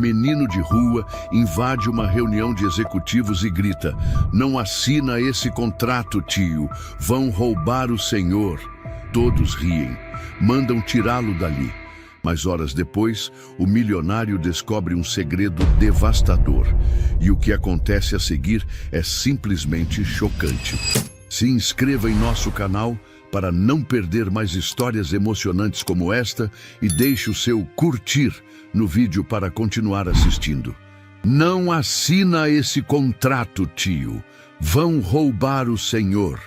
menino de rua invade uma reunião de executivos e grita: "Não assina esse contrato, tio. Vão roubar o senhor." Todos riem. Mandam tirá-lo dali. Mas horas depois, o milionário descobre um segredo devastador. E o que acontece a seguir é simplesmente chocante. Se inscreva em nosso canal para não perder mais histórias emocionantes como esta e deixe o seu curtir no vídeo para continuar assistindo. Não assina esse contrato, tio. Vão roubar o senhor.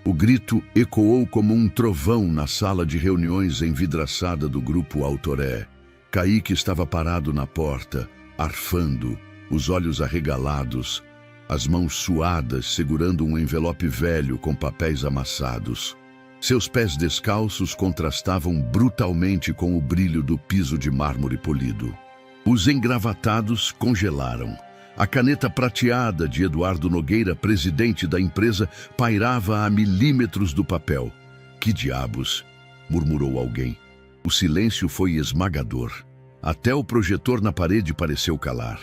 O grito ecoou como um trovão na sala de reuniões envidraçada do grupo Autoré. Kaique estava parado na porta, arfando, os olhos arregalados, as mãos suadas segurando um envelope velho com papéis amassados. Seus pés descalços contrastavam brutalmente com o brilho do piso de mármore polido. Os engravatados congelaram. A caneta prateada de Eduardo Nogueira, presidente da empresa, pairava a milímetros do papel. "Que diabos?" murmurou alguém. O silêncio foi esmagador. Até o projetor na parede pareceu calar.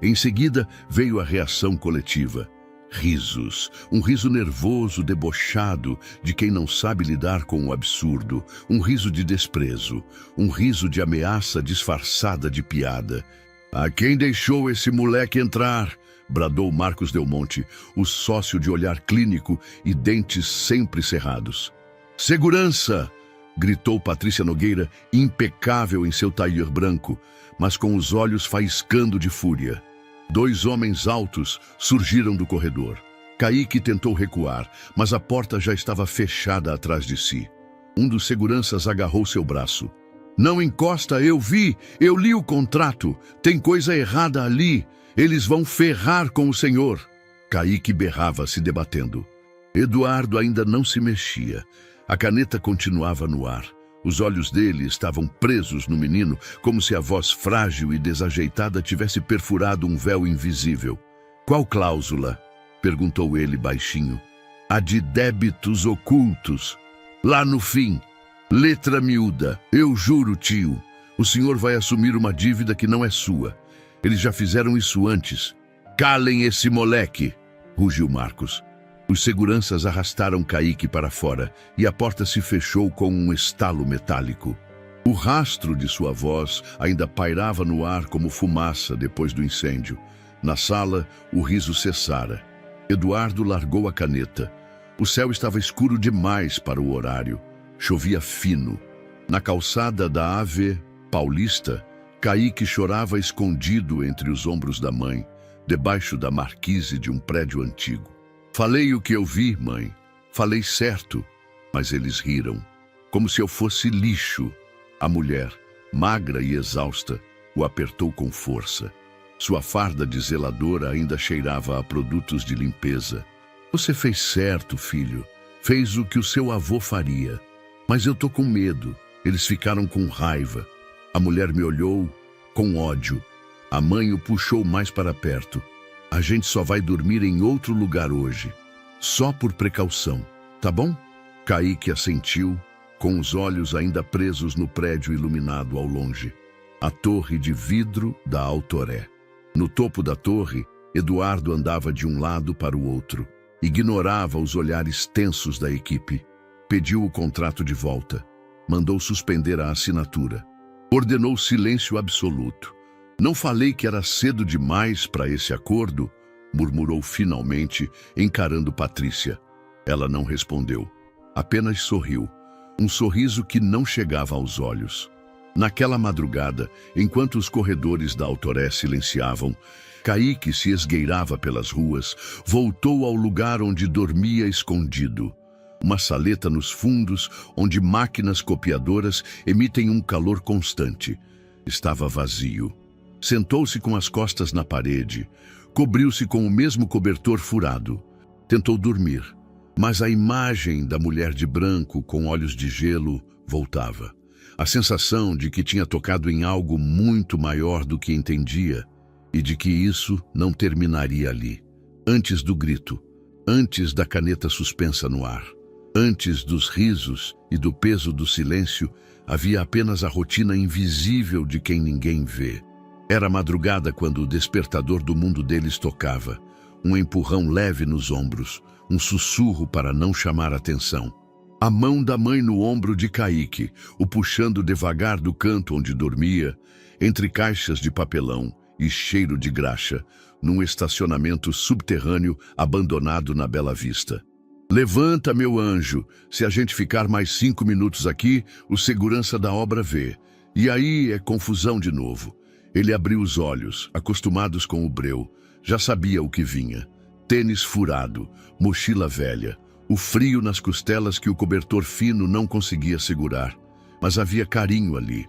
Em seguida, veio a reação coletiva. Risos, um riso nervoso, debochado, de quem não sabe lidar com o absurdo, um riso de desprezo, um riso de ameaça disfarçada de piada. "A quem deixou esse moleque entrar?" bradou Marcos Del Monte, o sócio de olhar clínico e dentes sempre cerrados. "Segurança!" gritou Patrícia Nogueira, impecável em seu tailleur branco, mas com os olhos faiscando de fúria. 2 homens altos surgiram do corredor. Kaique tentou recuar, mas a porta já estava fechada atrás de si. Um dos seguranças agarrou seu braço. "Não encosta, eu li o contrato. Tem coisa errada ali. Eles vão ferrar com o senhor." Kaique berrava, se debatendo. Eduardo ainda não se mexia. A caneta continuava no ar. Os olhos dele estavam presos no menino, como se a voz frágil e desajeitada tivesse perfurado um véu invisível. "Qual cláusula?" perguntou ele baixinho. "A de débitos ocultos. Lá no fim. Letra miúda. Eu juro, tio, o senhor vai assumir uma dívida que não é sua. Eles já fizeram isso antes." "Calem esse moleque!" rugiu Marcos. Os seguranças arrastaram Kaique para fora e a porta se fechou com um estalo metálico. O rastro de sua voz ainda pairava no ar como fumaça depois do incêndio. Na sala, o riso cessara. Eduardo largou a caneta. O céu estava escuro demais para o horário. Chovia fino. Na calçada da Ave Paulista, Kaique chorava escondido entre os ombros da mãe, debaixo da marquise de um prédio antigo. "Falei o que eu vi, mãe. Falei certo." Mas eles riram, como se eu fosse lixo. A mulher, magra e exausta, o apertou com força. Sua farda de zeladora ainda cheirava a produtos de limpeza. "Você fez certo, filho. Fez o que o seu avô faria. Mas eu tô com medo." Eles ficaram com raiva. A mulher me olhou com ódio. A mãe o puxou mais para perto. "A gente só vai dormir em outro lugar hoje. Só por precaução, tá bom?" Kaique assentiu, com os olhos ainda presos no prédio iluminado ao longe. A torre de vidro da Autoré. No topo da torre, Eduardo andava de um lado para o outro. Ignorava os olhares tensos da equipe. Pediu o contrato de volta. Mandou suspender a assinatura. Ordenou silêncio absoluto. "Não falei que era cedo demais para esse acordo?" murmurou finalmente, encarando Patrícia. Ela não respondeu. Apenas sorriu. Um sorriso que não chegava aos olhos. Naquela madrugada, enquanto os corredores da Autoré silenciavam, Kaique se esgueirava pelas ruas, voltou ao lugar onde dormia escondido. Uma saleta nos fundos, onde máquinas copiadoras emitem um calor constante. Estava vazio. Sentou-se com as costas na parede, cobriu-se com o mesmo cobertor furado. Tentou dormir, mas a imagem da mulher de branco com olhos de gelo voltava. A sensação de que tinha tocado em algo muito maior do que entendia e de que isso não terminaria ali. Antes do grito, antes da caneta suspensa no ar, antes dos risos e do peso do silêncio, havia apenas a rotina invisível de quem ninguém vê. Era madrugada quando o despertador do mundo deles tocava. Um empurrão leve nos ombros, um sussurro para não chamar atenção. A mão da mãe no ombro de Kaique, o puxando devagar do canto onde dormia, entre caixas de papelão e cheiro de graxa, num estacionamento subterrâneo abandonado na Bela Vista. Levanta, meu anjo, se a gente ficar mais 5 minutos aqui, o segurança da obra vê. E aí é confusão de novo. Ele abriu os olhos, acostumados com o breu. Já sabia o que vinha. Tênis furado, mochila velha, o frio nas costelas que o cobertor fino não conseguia segurar. Mas havia carinho ali.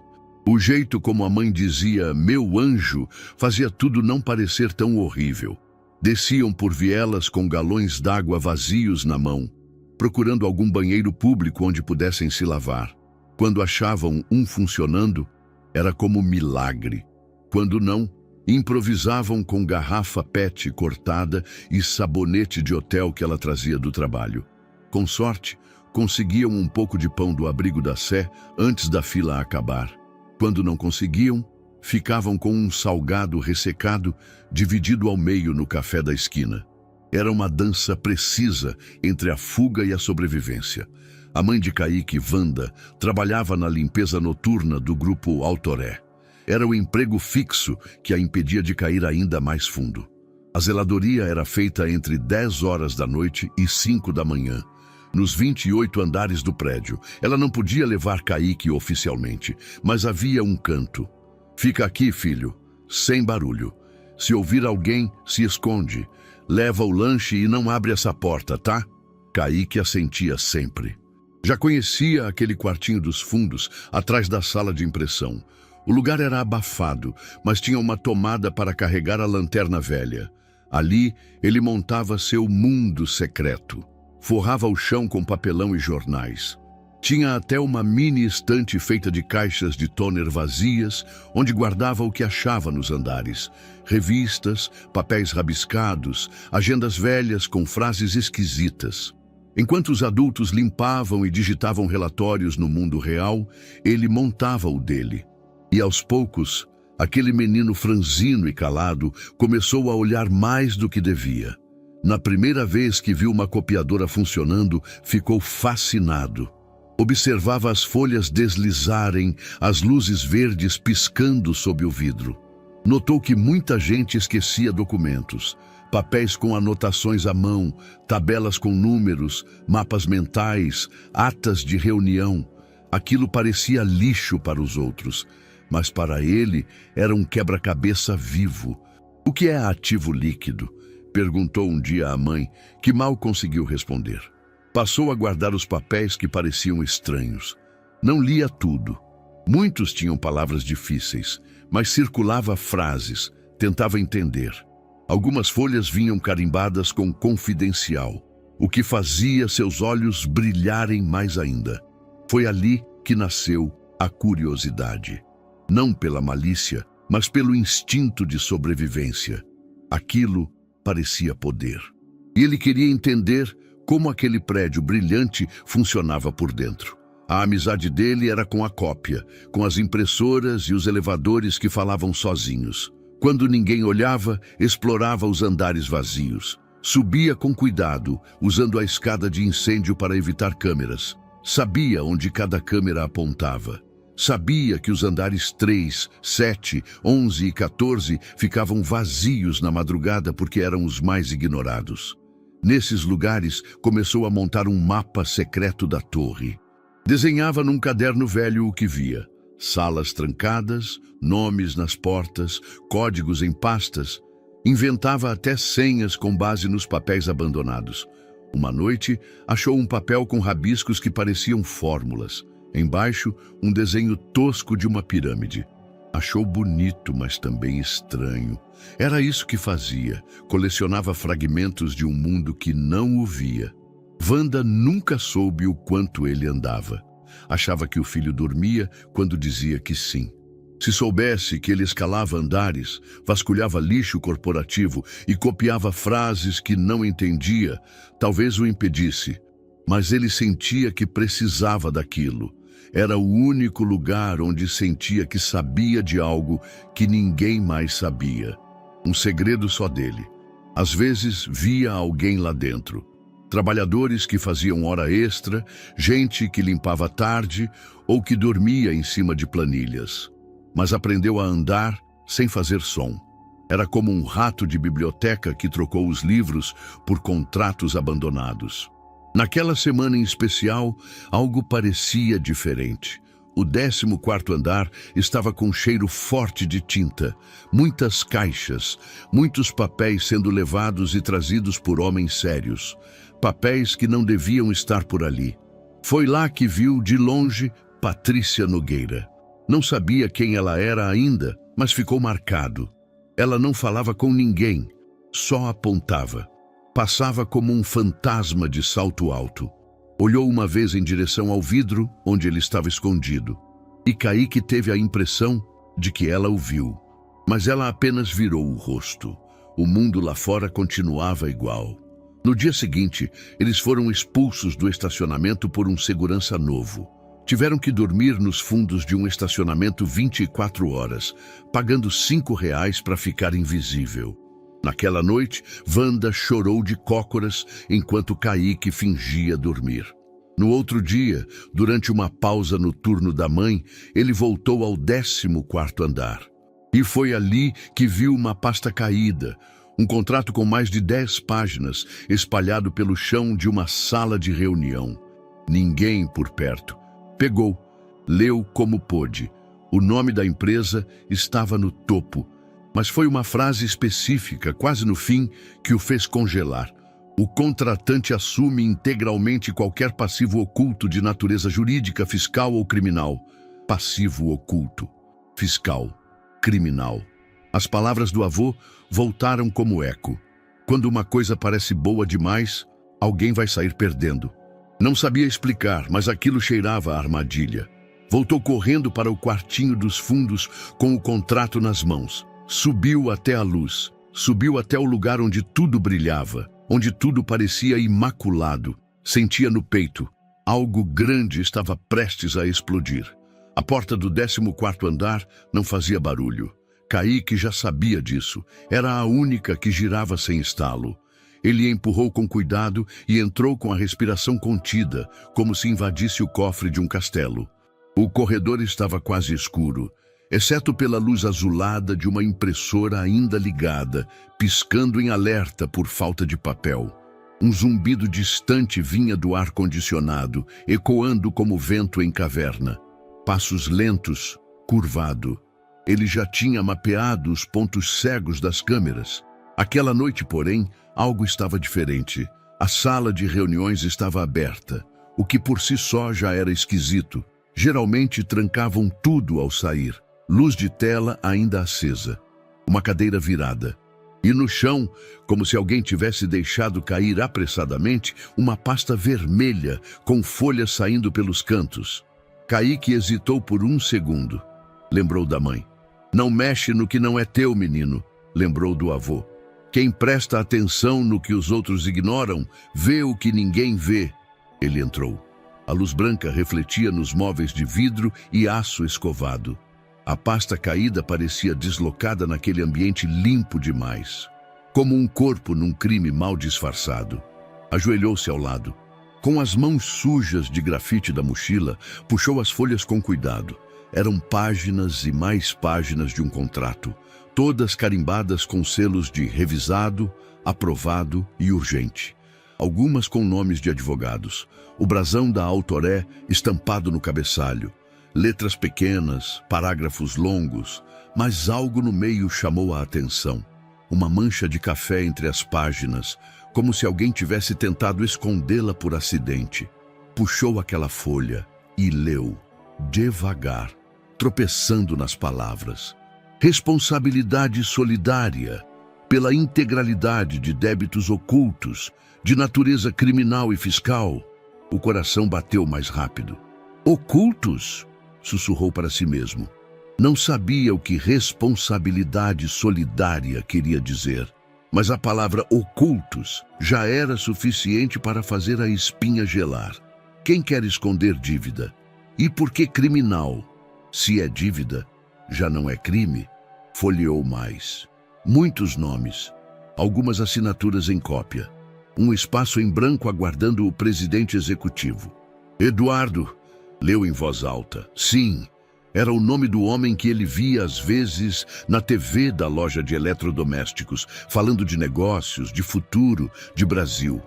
O jeito como a mãe dizia, meu anjo, fazia tudo não parecer tão horrível. Desciam por vielas com galões d'água vazios na mão, procurando algum banheiro público onde pudessem se lavar. Quando achavam um funcionando, era como milagre. Quando não, improvisavam com garrafa PET cortada e sabonete de hotel que ela trazia do trabalho. Com sorte, conseguiam um pouco de pão do abrigo da Sé antes da fila acabar. Quando não conseguiam, ficavam com um salgado ressecado dividido ao meio no café da esquina. Era uma dança precisa entre a fuga e a sobrevivência. A mãe de Kaique, Wanda, trabalhava na limpeza noturna do grupo Autoré. Era o emprego fixo que a impedia de cair ainda mais fundo. A zeladoria era feita entre 10 horas da noite e 5 da manhã. Nos 28 andares do prédio, ela não podia levar Kaique oficialmente, mas havia um canto. Fica aqui, filho, sem barulho. Se ouvir alguém, se esconde. Leva o lanche e não abre essa porta, tá? Kaique assentia sempre. Já conhecia aquele quartinho dos fundos, atrás da sala de impressão. O lugar era abafado, mas tinha uma tomada para carregar a lanterna velha. Ali, ele montava seu mundo secreto. Forrava o chão com papelão e jornais. Tinha até uma mini estante feita de caixas de toner vazias, onde guardava o que achava nos andares. Revistas, papéis rabiscados, agendas velhas com frases esquisitas. Enquanto os adultos limpavam e digitavam relatórios no mundo real, ele montava o dele. E aos poucos, aquele menino franzino e calado começou a olhar mais do que devia. Na primeira vez que viu uma copiadora funcionando, ficou fascinado. Observava as folhas deslizarem, as luzes verdes piscando sob o vidro. Notou que muita gente esquecia documentos, papéis com anotações à mão, tabelas com números, mapas mentais, atas de reunião. Aquilo parecia lixo para os outros, mas para ele era um quebra-cabeça vivo. O que é ativo líquido? Perguntou um dia à mãe, que mal conseguiu responder. Passou a guardar os papéis que pareciam estranhos. Não lia tudo. Muitos tinham palavras difíceis, mas circulava frases, tentava entender. Algumas folhas vinham carimbadas com confidencial, o que fazia seus olhos brilharem mais ainda. Foi ali que nasceu a curiosidade. Não pela malícia, mas pelo instinto de sobrevivência. Aquilo parecia poder. E ele queria entender como aquele prédio brilhante funcionava por dentro. A amizade dele era com a cópia, com as impressoras e os elevadores que falavam sozinhos. Quando ninguém olhava, explorava os andares vazios. Subia com cuidado, usando a escada de incêndio para evitar câmeras. Sabia onde cada câmera apontava. Sabia que os andares 3, 7, 11 e 14 ficavam vazios na madrugada porque eram os mais ignorados. Nesses lugares, começou a montar um mapa secreto da torre. Desenhava num caderno velho o que via. Salas trancadas, nomes nas portas, códigos em pastas. Inventava até senhas com base nos papéis abandonados. Uma noite, achou um papel com rabiscos que pareciam fórmulas. Embaixo, um desenho tosco de uma pirâmide. Achou bonito, mas também estranho. Era isso que fazia. Colecionava fragmentos de um mundo que não o via. Wanda nunca soube o quanto ele andava. Achava que o filho dormia quando dizia que sim. Se soubesse que ele escalava andares, vasculhava lixo corporativo e copiava frases que não entendia, talvez o impedisse. Mas ele sentia que precisava daquilo. Era o único lugar onde sentia que sabia de algo que ninguém mais sabia. Um segredo só dele. Às vezes via alguém lá dentro. Trabalhadores que faziam hora extra, gente que limpava tarde ou que dormia em cima de planilhas. Mas aprendeu a andar sem fazer som. Era como um rato de biblioteca que trocou os livros por contratos abandonados. Naquela semana em especial, algo parecia diferente. O 14º andar estava com um cheiro forte de tinta, muitas caixas, muitos papéis sendo levados e trazidos por homens sérios, papéis que não deviam estar por ali. Foi lá que viu, de longe, Patrícia Nogueira. Não sabia quem ela era ainda, mas ficou marcado. Ela não falava com ninguém, só apontava. Passava como um fantasma de salto alto. Olhou uma vez em direção ao vidro onde ele estava escondido. E Kaique teve a impressão de que ela o viu. Mas ela apenas virou o rosto. O mundo lá fora continuava igual. No dia seguinte, eles foram expulsos do estacionamento por um segurança novo. Tiveram que dormir nos fundos de um estacionamento 24 horas, pagando R$ 5 para ficar invisível. Naquela noite, Wanda chorou de cócoras enquanto Kaique fingia dormir. No outro dia, durante uma pausa no turno da mãe, ele voltou ao 14º andar. E foi ali que viu uma pasta caída, um contrato com mais de 10 páginas, espalhado pelo chão de uma sala de reunião. Ninguém por perto. Pegou, leu como pôde. O nome da empresa estava no topo, mas foi uma frase específica, quase no fim, que o fez congelar. O contratante assume integralmente qualquer passivo oculto de natureza jurídica, fiscal ou criminal. Passivo oculto, fiscal, criminal. As palavras do avô voltaram como eco. Quando uma coisa parece boa demais, alguém vai sair perdendo. Não sabia explicar, mas aquilo cheirava a armadilha. Voltou correndo para o quartinho dos fundos com o contrato nas mãos. Subiu até a luz. Subiu até o lugar onde tudo brilhava, onde tudo parecia imaculado. Sentia no peito. Algo grande estava prestes a explodir. A porta do 14º andar não fazia barulho. Kaique já sabia disso. Era a única que girava sem estalo. Ele empurrou com cuidado e entrou com a respiração contida, como se invadisse o cofre de um castelo. O corredor estava quase escuro, exceto pela luz azulada de uma impressora ainda ligada, piscando em alerta por falta de papel. Um zumbido distante vinha do ar-condicionado, ecoando como vento em caverna. Passos lentos, curvado. Ele já tinha mapeado os pontos cegos das câmeras. Aquela noite, porém, algo estava diferente. A sala de reuniões estava aberta, o que por si só já era esquisito. Geralmente trancavam tudo ao sair. Luz de tela ainda acesa. Uma cadeira virada. E no chão, como se alguém tivesse deixado cair apressadamente, uma pasta vermelha com folhas saindo pelos cantos. Kaique hesitou por um segundo. Lembrou da mãe. Não mexe no que não é teu, menino. Lembrou do avô. Quem presta atenção no que os outros ignoram, vê o que ninguém vê. Ele entrou. A luz branca refletia nos móveis de vidro e aço escovado. A pasta caída parecia deslocada naquele ambiente limpo demais. Como um corpo num crime mal disfarçado. Ajoelhou-se ao lado. Com as mãos sujas de grafite da mochila, puxou as folhas com cuidado. Eram páginas e mais páginas de um contrato, todas carimbadas com selos de revisado, aprovado e urgente. Algumas com nomes de advogados. O brasão da Autoré estampado no cabeçalho. Letras pequenas, parágrafos longos, mas algo no meio chamou a atenção. Uma mancha de café entre as páginas, como se alguém tivesse tentado escondê-la por acidente. Puxou aquela folha e leu, devagar, tropeçando nas palavras. Responsabilidade solidária, pela integralidade de débitos ocultos, de natureza criminal e fiscal. O coração bateu mais rápido. Ocultos? Sussurrou para si mesmo. Não sabia o que responsabilidade solidária queria dizer, mas a palavra ocultos já era suficiente para fazer a espinha gelar. Quem quer esconder dívida? E por que criminal? Se é dívida, já não é crime? Folheou mais. Muitos nomes, algumas assinaturas em cópia. Um espaço em branco aguardando o presidente executivo. Eduardo, leu em voz alta. Sim, era o nome do homem que ele via às vezes na TV da loja de eletrodomésticos, falando de negócios, de futuro, de Brasil.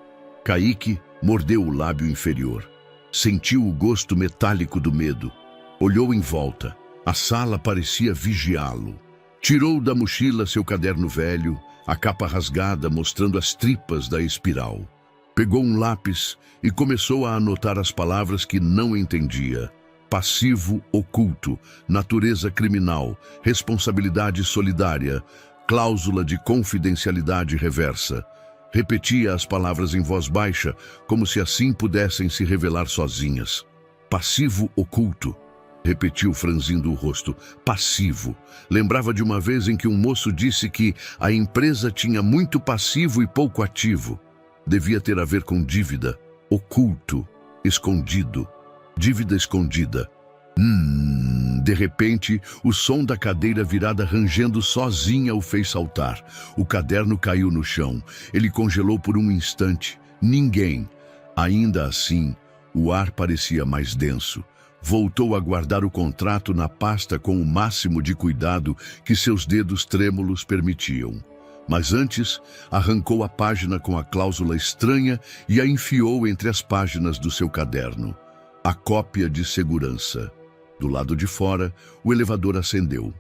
Kaique mordeu o lábio inferior. Sentiu o gosto metálico do medo. Olhou em volta. A sala parecia vigiá-lo. Tirou da mochila seu caderno velho, a capa rasgada mostrando as tripas da espiral. Pegou um lápis e começou a anotar as palavras que não entendia. Passivo oculto, natureza criminal, responsabilidade solidária, cláusula de confidencialidade reversa. Repetia as palavras em voz baixa, como se assim pudessem se revelar sozinhas. Passivo oculto, repetiu franzindo o rosto. Passivo. Lembrava de uma vez em que um moço disse que a empresa tinha muito passivo e pouco ativo. Devia ter a ver com dívida. Oculto. Escondido. Dívida escondida. De repente, o som da cadeira virada rangendo sozinha o fez saltar. O caderno caiu no chão. Ele congelou por um instante. Ninguém. Ainda assim, o ar parecia mais denso. Voltou a guardar o contrato na pasta com o máximo de cuidado que seus dedos trêmulos permitiam. Mas antes, arrancou a página com a cláusula estranha e a enfiou entre as páginas do seu caderno. A cópia de segurança. Do lado de fora, o elevador acendeu.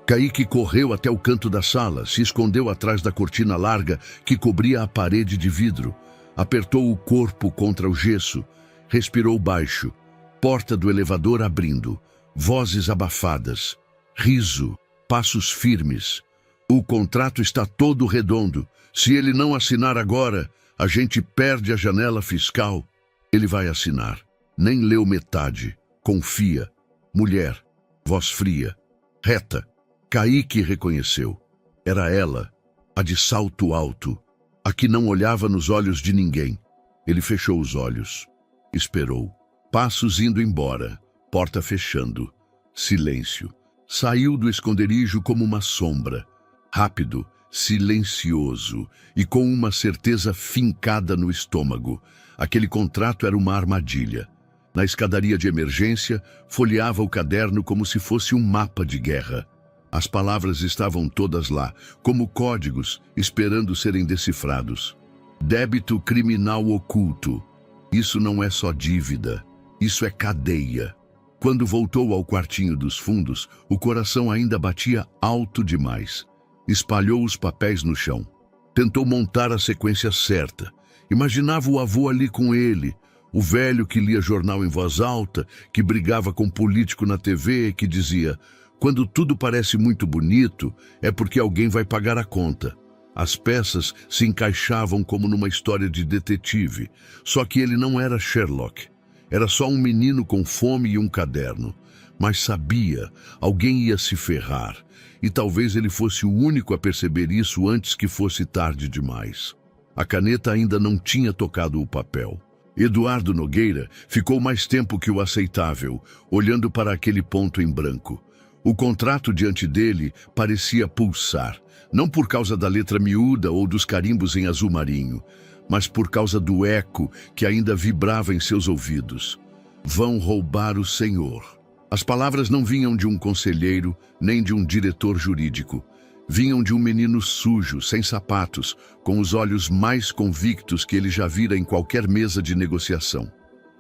Kaique correu até o canto da sala, se escondeu atrás da cortina larga que cobria a parede de vidro. Apertou o corpo contra o gesso. Respirou baixo. Porta do elevador abrindo. Vozes abafadas. Riso. Passos firmes. O contrato está todo redondo. Se ele não assinar agora, a gente perde a janela fiscal. Ele vai assinar. Nem leu metade. Confia. Mulher. Voz fria. Reta. Kaique reconheceu. Era ela, a de salto alto, a que não olhava nos olhos de ninguém. Ele fechou os olhos. Esperou. Passos indo embora. Porta fechando. Silêncio. Saiu do esconderijo como uma sombra. Rápido, silencioso e com uma certeza fincada no estômago. Aquele contrato era uma armadilha. Na escadaria de emergência, folheava o caderno como se fosse um mapa de guerra. As palavras estavam todas lá, como códigos, esperando serem decifrados. Débito criminal oculto. Isso não é só dívida, isso é cadeia. Quando voltou ao quartinho dos fundos, o coração ainda batia alto demais. Espalhou os papéis no chão. Tentou montar a sequência certa. Imaginava o avô ali com ele, o velho que lia jornal em voz alta, que brigava com político na TV, que dizia: quando tudo parece muito bonito, é porque alguém vai pagar a conta. As peças se encaixavam como numa história de detetive, só que ele não era Sherlock. Era só um menino com fome e um caderno. Mas sabia, alguém ia se ferrar, e talvez ele fosse o único a perceber isso antes que fosse tarde demais. A caneta ainda não tinha tocado o papel. Eduardo Nogueira ficou mais tempo que o aceitável, olhando para aquele ponto em branco. O contrato diante dele parecia pulsar, não por causa da letra miúda ou dos carimbos em azul marinho, mas por causa do eco que ainda vibrava em seus ouvidos. Vão roubar o Senhor. As palavras não vinham de um conselheiro, nem de um diretor jurídico. Vinham de um menino sujo, sem sapatos, com os olhos mais convictos que ele já vira em qualquer mesa de negociação.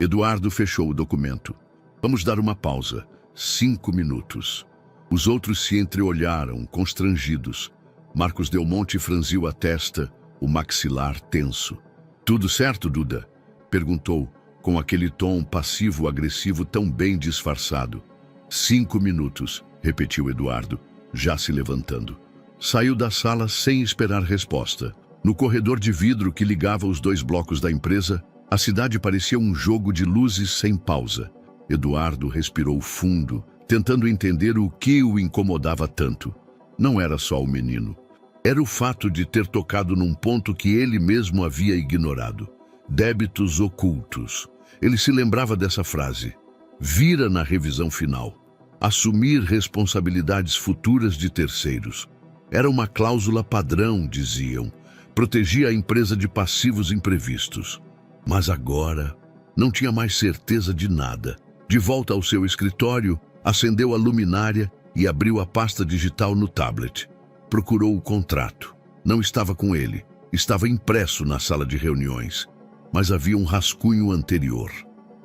Eduardo fechou o documento. Vamos dar uma pausa. 5 minutos. Os outros se entreolharam, constrangidos. Marcos Del Monte franziu a testa, o maxilar tenso. Tudo certo, Duda? Perguntou, com aquele tom passivo-agressivo tão bem disfarçado. 5 minutos, repetiu Eduardo, já se levantando. Saiu da sala sem esperar resposta. No corredor de vidro que ligava os 2 blocos da empresa, a cidade parecia um jogo de luzes sem pausa. Eduardo respirou fundo, tentando entender o que o incomodava tanto. Não era só o menino. Era o fato de ter tocado num ponto que ele mesmo havia ignorado. Débitos ocultos. Ele se lembrava dessa frase. vira na revisão final. Assumir responsabilidades futuras de terceiros. Era uma cláusula padrão, diziam. Protegia a empresa de passivos imprevistos. Mas agora, não tinha mais certeza de nada. De volta ao seu escritório, acendeu a luminária e abriu a pasta digital no tablet. Procurou o contrato. Não estava com ele. Estava impresso na sala de reuniões. Mas havia um rascunho anterior.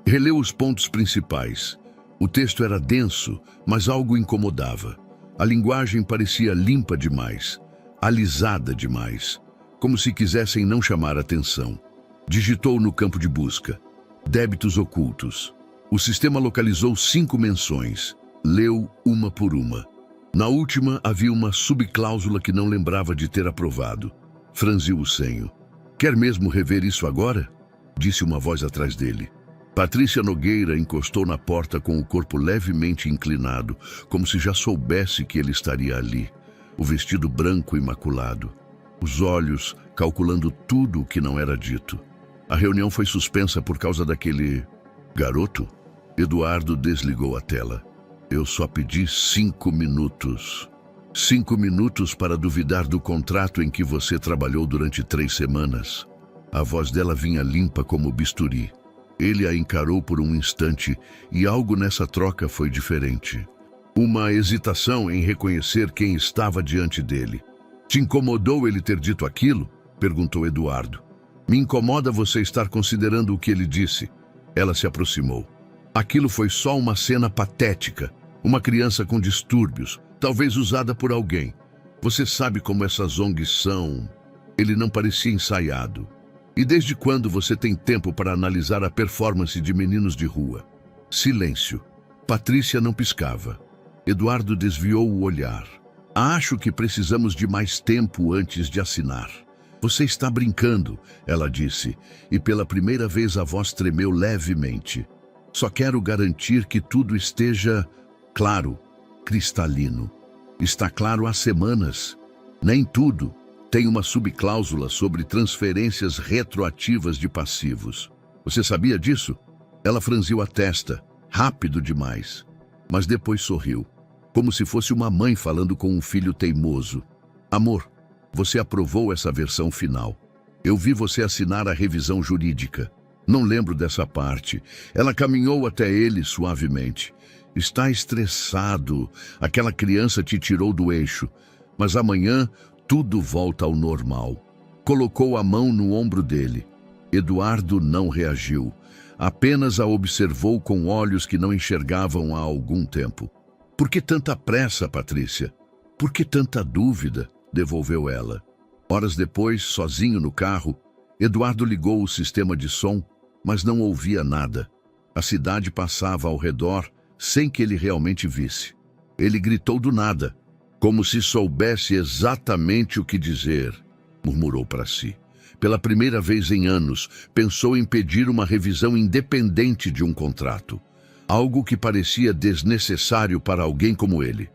Releu os pontos principais. O texto era denso, mas algo incomodava. A linguagem parecia limpa demais, alisada demais, como se quisessem não chamar atenção. Digitou no campo de busca. Débitos ocultos. O sistema localizou 5 menções. Leu uma por uma. Na última havia uma subcláusula que não lembrava de ter aprovado. Franziu o senho. Quer mesmo rever isso agora? Disse uma voz atrás dele. Patrícia Nogueira encostou na porta com o corpo levemente inclinado, como se já soubesse que ele estaria ali. O vestido branco imaculado. Os olhos calculando tudo o que não era dito. A reunião foi suspensa por causa daquele garoto? Eduardo desligou a tela. Eu só pedi 5 minutos. 5 minutos para duvidar do contrato em que você trabalhou durante 3 semanas. A voz dela vinha limpa como bisturi. Ele a encarou por um instante e algo nessa troca foi diferente. Uma hesitação em reconhecer quem estava diante dele. Te incomodou ele ter dito aquilo? Perguntou Eduardo. Me incomoda você estar considerando o que ele disse. Ela se aproximou. Aquilo foi só uma cena patética. Uma criança com distúrbios, talvez usada por alguém. Você sabe como essas ONGs são. Ele não parecia ensaiado. E desde quando você tem tempo para analisar a performance de meninos de rua? Silêncio. Patrícia não piscava. Eduardo desviou o olhar. Acho que precisamos de mais tempo antes de assinar. Você está brincando, ela disse, e pela primeira vez a voz tremeu levemente. Só quero garantir que tudo esteja claro, cristalino. Está claro há semanas. Nem tudo. Tem uma subcláusula sobre transferências retroativas de passivos. Você sabia disso? Ela franziu a testa, rápido demais, mas depois sorriu, como se fosse uma mãe falando com um filho teimoso. Amor, você aprovou essa versão final. Eu vi você assinar a revisão jurídica. Não lembro dessa parte. Ela caminhou até ele suavemente. Está estressado. Aquela criança te tirou do eixo. Mas amanhã tudo volta ao normal. Colocou a mão no ombro dele. Eduardo não reagiu. Apenas a observou com olhos que não enxergavam há algum tempo. Por que tanta pressa, Patrícia? Por que tanta dúvida? Devolveu ela. Horas depois, sozinho no carro, Eduardo ligou o sistema de som, mas não ouvia nada. A cidade passava ao redor sem que ele realmente visse. Ele gritou do nada, como se soubesse exatamente o que dizer, murmurou para si. Pela primeira vez em anos, pensou em pedir uma revisão independente de um contrato. Algo que parecia desnecessário para alguém como ele.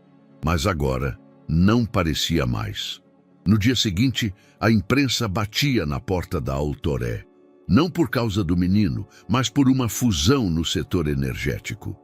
Mas agora, não parecia mais. No dia seguinte, a imprensa batia na porta da Autoré. Não por causa do menino, mas por uma fusão no setor energético.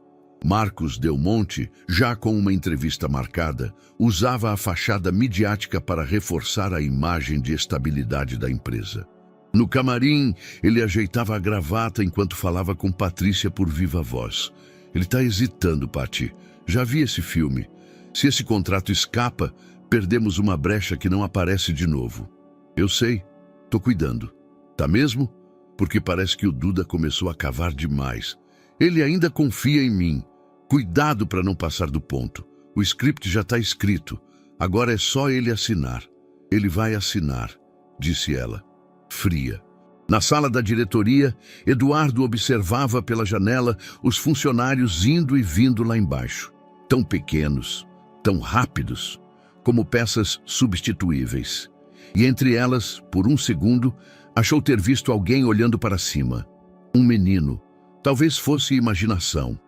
Marcos Del Monte, já com uma entrevista marcada, usava a fachada midiática para reforçar a imagem de estabilidade da empresa. No camarim, ele ajeitava a gravata enquanto falava com Patrícia por viva voz. Ele está hesitando, Pati. Já vi esse filme. Se esse contrato escapa, perdemos uma brecha que não aparece de novo. Eu sei. Tô cuidando. Tá mesmo? Porque parece que o Duda começou a cavar demais. Ele ainda confia em mim. Cuidado para não passar do ponto. O script já está escrito. Agora é só ele assinar. Ele vai assinar, disse ela, fria. Na sala da diretoria, Eduardo observava pela janela os funcionários indo e vindo lá embaixo. Tão pequenos, tão rápidos, como peças substituíveis. E entre elas, por um segundo, achou ter visto alguém olhando para cima. Um menino. Talvez fosse imaginação.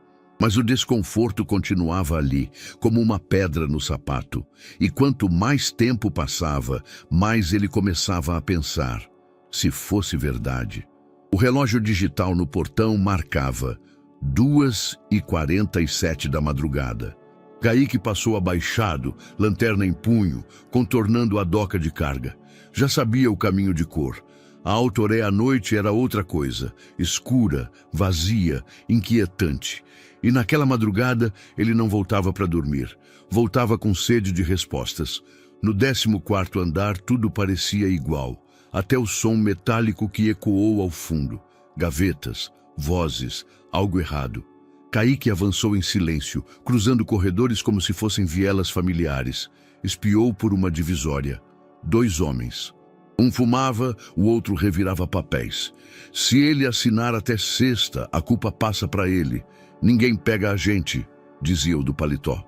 Mas o desconforto continuava ali, como uma pedra no sapato. E quanto mais tempo passava, mais ele começava a pensar. Se fosse verdade. O relógio digital no portão marcava 2h47 da madrugada. Kaique passou abaixado, lanterna em punho, contornando a doca de carga. Já sabia o caminho de cor. A Autoré à noite era outra coisa, escura, vazia, inquietante. E naquela madrugada ele não voltava para dormir. Voltava com sede de respostas. No 14º andar tudo parecia igual, até o som metálico que ecoou ao fundo. Gavetas, vozes, algo errado. Kaique avançou em silêncio, cruzando corredores como se fossem vielas familiares. Espiou por uma divisória. 2 homens. Um fumava, o outro revirava papéis. Se ele assinar até sexta, a culpa passa para ele. Ninguém pega a gente, dizia o do paletó.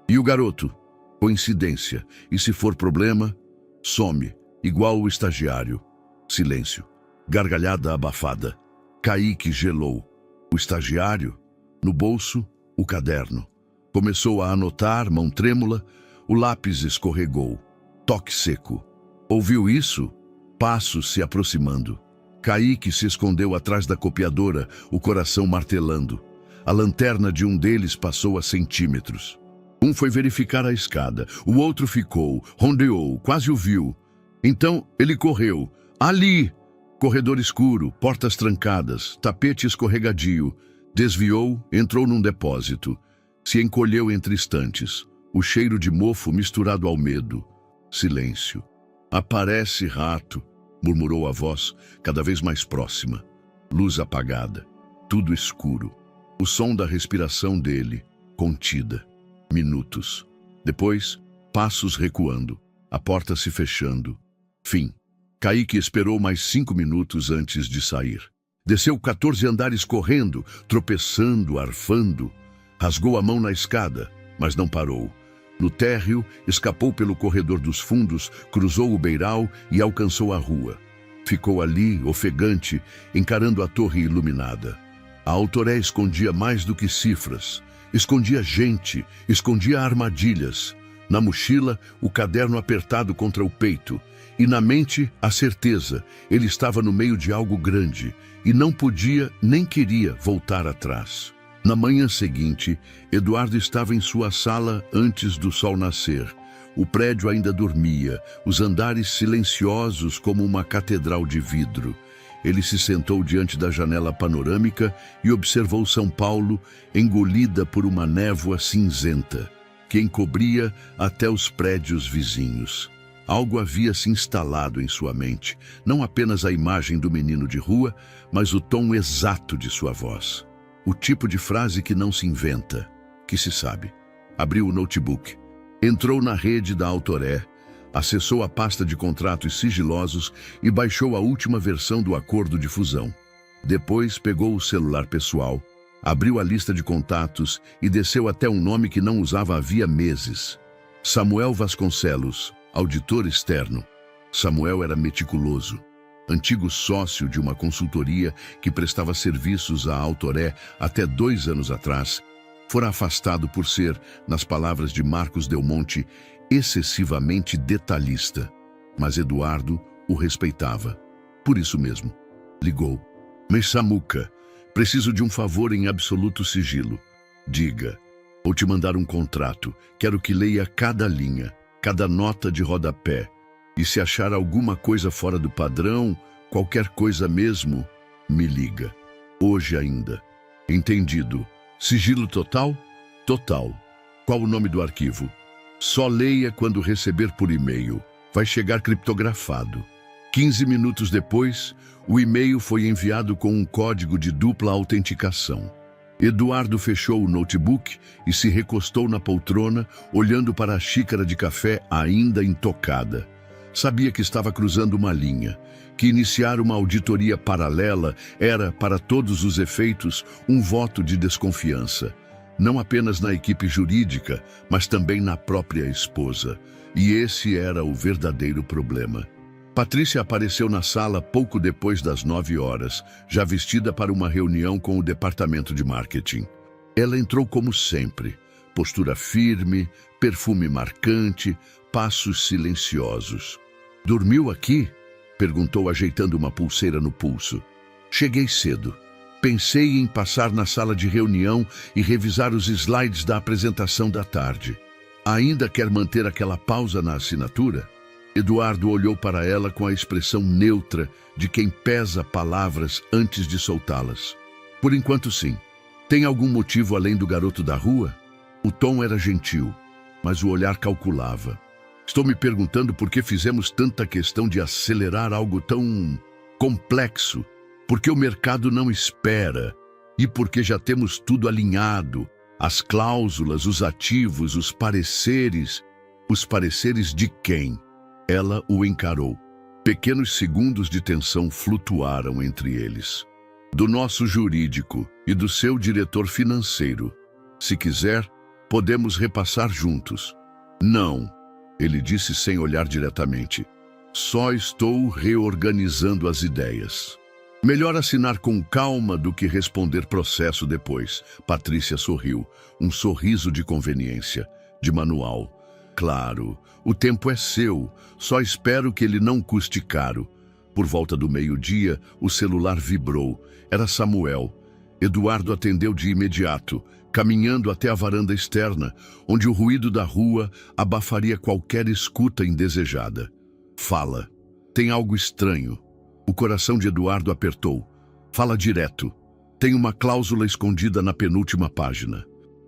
E o garoto? Coincidência. E se for problema, some, igual o estagiário. Silêncio. Gargalhada abafada. Kaique gelou. O estagiário? No bolso, o caderno. Começou a anotar, mão trêmula. O lápis escorregou. Toque seco. Ouviu isso? Passos se aproximando. Kaique se escondeu atrás da copiadora, o coração martelando. A lanterna de um deles passou a centímetros. Um foi verificar a escada, o outro ficou, rondeou, quase o viu. Então ele correu. Ali! Corredor escuro, portas trancadas, tapete escorregadio. Desviou, entrou num depósito. Se encolheu entre estantes. O cheiro de mofo misturado ao medo. Silêncio. Aparece rato, murmurou a voz, cada vez mais próxima. Luz apagada, tudo escuro. O som da respiração dele, contida. Minutos. Depois, passos recuando, a porta se fechando. Fim. Kaique esperou mais 5 minutos antes de sair. Desceu 14 andares correndo, tropeçando, arfando. Rasgou a mão na escada, mas não parou. No térreo, escapou pelo corredor dos fundos, cruzou o beiral e alcançou a rua. Ficou ali, ofegante, encarando a torre iluminada. A Autoré escondia mais do que cifras. Escondia gente, escondia armadilhas. Na mochila, o caderno apertado contra o peito. E na mente, a certeza. Ele estava no meio de algo grande e não podia, nem queria voltar atrás. Na manhã seguinte, Eduardo estava em sua sala antes do sol nascer. O prédio ainda dormia, os andares silenciosos como uma catedral de vidro. Ele se sentou diante da janela panorâmica e observou São Paulo engolida por uma névoa cinzenta, que encobria até os prédios vizinhos. Algo havia se instalado em sua mente, não apenas a imagem do menino de rua, mas o tom exato de sua voz. O tipo de frase que não se inventa, que se sabe. Abriu o notebook, entrou na rede da Autoré, acessou a pasta de contratos sigilosos e baixou a última versão do acordo de fusão. Depois pegou o celular pessoal, abriu a lista de contatos e desceu até um nome que não usava havia meses. Samuel Vasconcelos, auditor externo. Samuel era meticuloso. Antigo sócio de uma consultoria que prestava serviços à Autoré até 2 anos atrás, fora afastado por ser, nas palavras de Marcos Del Monte, excessivamente detalhista. Mas Eduardo o respeitava. Por isso mesmo, ligou. Mas Samuca, preciso de um favor em absoluto sigilo. Diga, vou te mandar um contrato. Quero que leia cada linha, cada nota de rodapé. E se achar alguma coisa fora do padrão, qualquer coisa mesmo, me liga. Hoje ainda. Entendido. Sigilo total? Total. Qual o nome do arquivo? Só leia quando receber por e-mail. Vai chegar criptografado. 15 minutos depois, o e-mail foi enviado com um código de dupla autenticação. Eduardo fechou o notebook e se recostou na poltrona, olhando para a xícara de café ainda intocada. Sabia que estava cruzando uma linha, que iniciar uma auditoria paralela era, para todos os efeitos, um voto de desconfiança. Não apenas na equipe jurídica, mas também na própria esposa. E esse era o verdadeiro problema. Patrícia apareceu na sala pouco depois das 9 horas, já vestida para uma reunião com o departamento de marketing. Ela entrou como sempre, postura firme, perfume marcante, passos silenciosos. Dormiu aqui? Perguntou, ajeitando uma pulseira no pulso. Cheguei cedo. Pensei em passar na sala de reunião e revisar os slides da apresentação da tarde. Ainda quer manter aquela pausa na assinatura? Eduardo olhou para ela com a expressão neutra de quem pesa palavras antes de soltá-las. Por enquanto, sim. Tem algum motivo além do garoto da rua? O tom era gentil, mas o olhar calculava. Estou me perguntando por que fizemos tanta questão de acelerar algo tão complexo. Porque o mercado não espera e porque já temos tudo alinhado. As cláusulas, os ativos, os pareceres. Os pareceres de quem? Ela o encarou. Pequenos segundos de tensão flutuaram entre eles. Do nosso jurídico e do seu diretor financeiro. Se quiser, podemos repassar juntos. Não, ele disse sem olhar diretamente. Só estou reorganizando as ideias. Melhor assinar com calma do que responder processo depois. Patrícia sorriu, um sorriso de conveniência, de manual. Claro, o tempo é seu, só espero que ele não custe caro. Por volta do meio-dia, o celular vibrou. Era Samuel. Eduardo atendeu de imediato, caminhando até a varanda externa, onde o ruído da rua abafaria qualquer escuta indesejada. Fala. Tem algo estranho. O coração de Eduardo apertou. Fala direto. Tem uma cláusula escondida na penúltima página.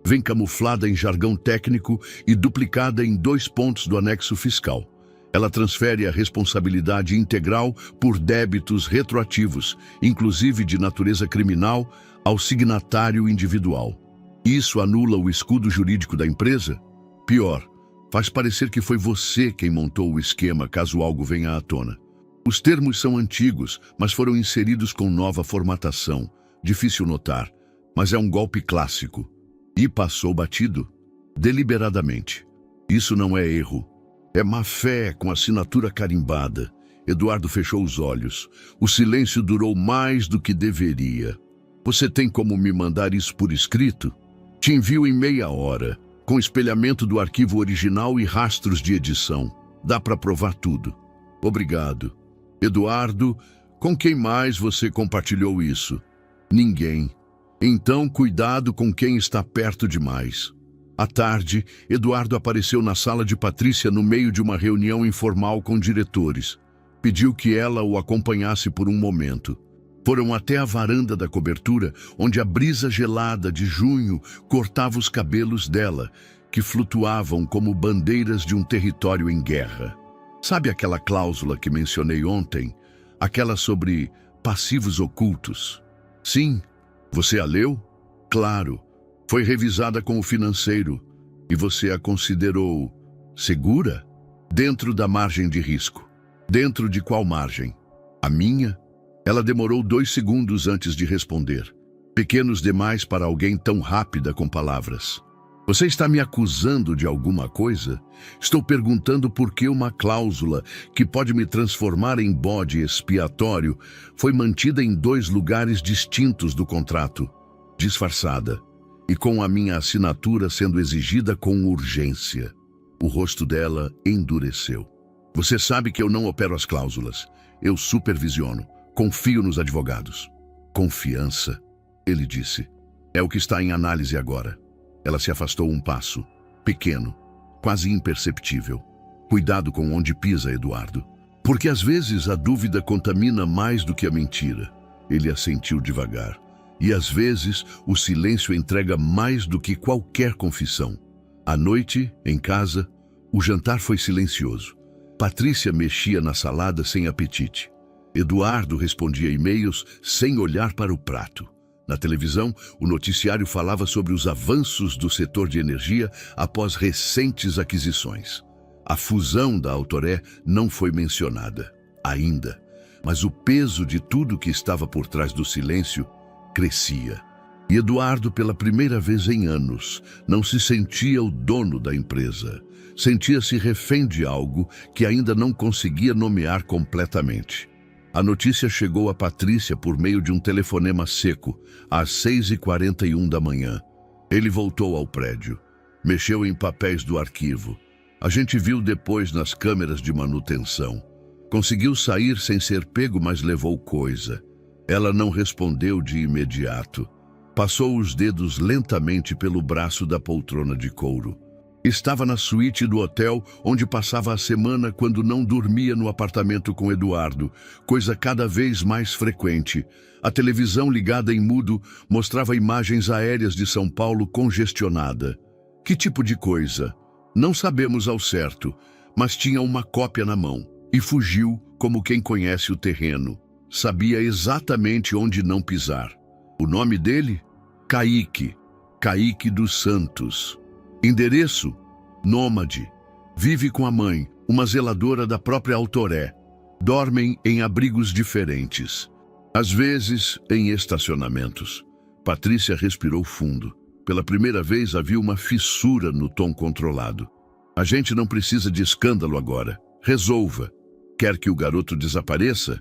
Vem camuflada em jargão técnico e duplicada em 2 pontos do anexo fiscal. Ela transfere a responsabilidade integral por débitos retroativos, inclusive de natureza criminal, ao signatário individual. Isso anula o escudo jurídico da empresa? Pior, faz parecer que foi você quem montou o esquema caso algo venha à tona. Os termos são antigos, mas foram inseridos com nova formatação. Difícil notar, mas é um golpe clássico. E passou batido? Deliberadamente. Isso não é erro. É má-fé com assinatura carimbada. Eduardo fechou os olhos. O silêncio durou mais do que deveria. Você tem como me mandar isso por escrito? Te envio em meia hora, com espelhamento do arquivo original e rastros de edição. Dá para provar tudo. Obrigado. Eduardo, com quem mais você compartilhou isso? Ninguém. Então, cuidado com quem está perto demais. À tarde, Eduardo apareceu na sala de Patrícia no meio de uma reunião informal com diretores. Pediu que ela o acompanhasse por um momento. Foram até a varanda da cobertura, onde a brisa gelada de junho cortava os cabelos dela, que flutuavam como bandeiras de um território em guerra. Sabe aquela cláusula que mencionei ontem? Aquela sobre passivos ocultos? Sim. Você a leu? Claro. Foi revisada com o financeiro. E você a considerou segura? Dentro da margem de risco. Dentro de qual margem? A minha? Ela demorou 2 segundos antes de responder. Pequenos demais para alguém tão rápida com palavras. Você está me acusando de alguma coisa? Estou perguntando por que uma cláusula que pode me transformar em bode expiatório foi mantida em 2 lugares distintos do contrato, disfarçada, e com a minha assinatura sendo exigida com urgência. O rosto dela endureceu. Você sabe que eu não opero as cláusulas. Eu supervisiono. Confio nos advogados. Confiança, ele disse. É o que está em análise agora. Ela se afastou um passo, pequeno, quase imperceptível. Cuidado com onde pisa, Eduardo. Porque às vezes a dúvida contamina mais do que a mentira. Ele assentiu devagar. E às vezes o silêncio entrega mais do que qualquer confissão. À noite, em casa, o jantar foi silencioso. Patrícia mexia na salada sem apetite. Eduardo respondia e-mails sem olhar para o prato. Na televisão, o noticiário falava sobre os avanços do setor de energia após recentes aquisições. A fusão da Autoré não foi mencionada, ainda, mas o peso de tudo que estava por trás do silêncio crescia. E Eduardo, pela primeira vez em anos, não se sentia o dono da empresa. Sentia-se refém de algo que ainda não conseguia nomear completamente. A notícia chegou a Patrícia por meio de um telefonema seco, às 6h41 da manhã. Ele voltou ao prédio. Mexeu em papéis do arquivo. A gente viu depois nas câmeras de manutenção. Conseguiu sair sem ser pego, mas levou coisa. Ela não respondeu de imediato. Passou os dedos lentamente pelo braço da poltrona de couro. Estava na suíte do hotel onde passava a semana quando não dormia no apartamento com Eduardo, coisa cada vez mais frequente. A televisão ligada em mudo mostrava imagens aéreas de São Paulo congestionada. Que tipo de coisa? Não sabemos ao certo, mas tinha uma cópia na mão e fugiu como quem conhece o terreno. Sabia exatamente onde não pisar. O nome dele? Kaique. Kaique dos Santos. Endereço? Nômade. Vive com a mãe, uma zeladora da própria Autoré. Dormem em abrigos diferentes. Às vezes, em estacionamentos. Patrícia respirou fundo. Pela primeira vez havia uma fissura no tom controlado. A gente não precisa de escândalo agora. Resolva. Quer que o garoto desapareça?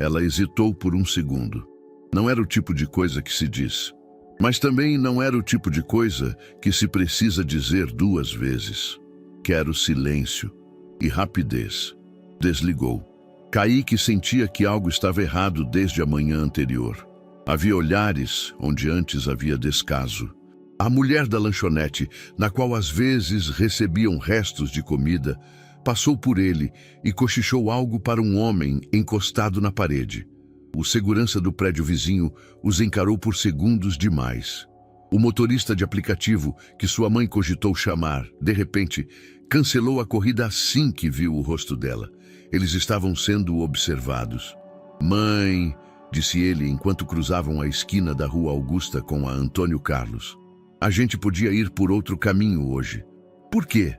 Ela hesitou por um segundo. Não era o tipo de coisa que se diz. Mas também não era o tipo de coisa que se precisa dizer duas vezes. Quero silêncio e rapidez. Desligou. Kaique sentia que algo estava errado desde a manhã anterior. Havia olhares onde antes havia descaso. A mulher da lanchonete, na qual às vezes recebiam restos de comida, passou por ele e cochichou algo para um homem encostado na parede. O segurança do prédio vizinho os encarou por segundos demais. O motorista de aplicativo, que sua mãe cogitou chamar, de repente, cancelou a corrida assim que viu o rosto dela. Eles estavam sendo observados. "Mãe", disse ele enquanto cruzavam a esquina da Rua Augusta com a Antônio Carlos. "A gente podia ir por outro caminho hoje." "Por quê?"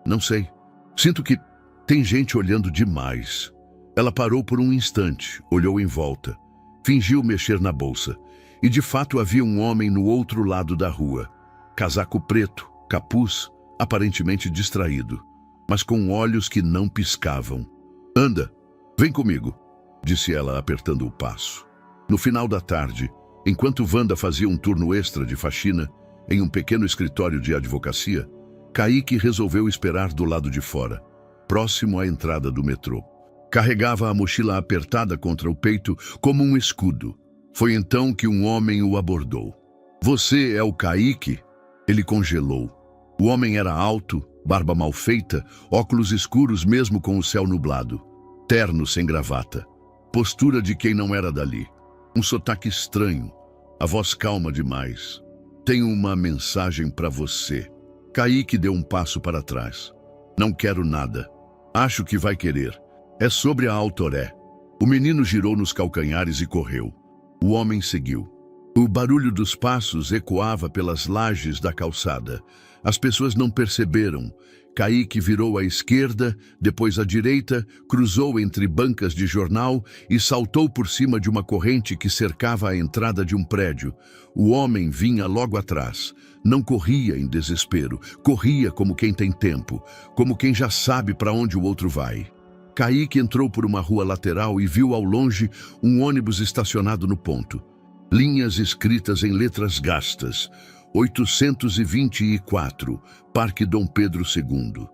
"Não sei. Sinto que tem gente olhando demais." Ela parou por um instante, olhou em volta, fingiu mexer na bolsa. E de fato havia um homem no outro lado da rua. Casaco preto, capuz, aparentemente distraído, mas com olhos que não piscavam. "Anda, vem comigo", disse ela apertando o passo. No final da tarde, enquanto Wanda fazia um turno extra de faxina em um pequeno escritório de advocacia, Kaique resolveu esperar do lado de fora, próximo à entrada do metrô. Carregava a mochila apertada contra o peito como um escudo. Foi então que um homem o abordou. "Você é o Kaique?" Ele congelou. O homem era alto, barba mal feita, óculos escuros mesmo com o céu nublado, terno sem gravata, postura de quem não era dali, um sotaque estranho, a voz calma demais. "Tenho uma mensagem para você." Kaique deu um passo para trás. "Não quero nada. Acho que vai querer. É sobre a Autoré." O menino girou nos calcanhares e correu. O homem seguiu. O barulho dos passos ecoava pelas lajes da calçada. As pessoas não perceberam. Kaique virou à esquerda, depois à direita, cruzou entre bancas de jornal e saltou por cima de uma corrente que cercava a entrada de um prédio. O homem vinha logo atrás. Não corria em desespero, corria como quem tem tempo, como quem já sabe para onde o outro vai. Kaique entrou por uma rua lateral e viu ao longe um ônibus estacionado no ponto. Linhas escritas em letras gastas. 824, Parque Dom Pedro II.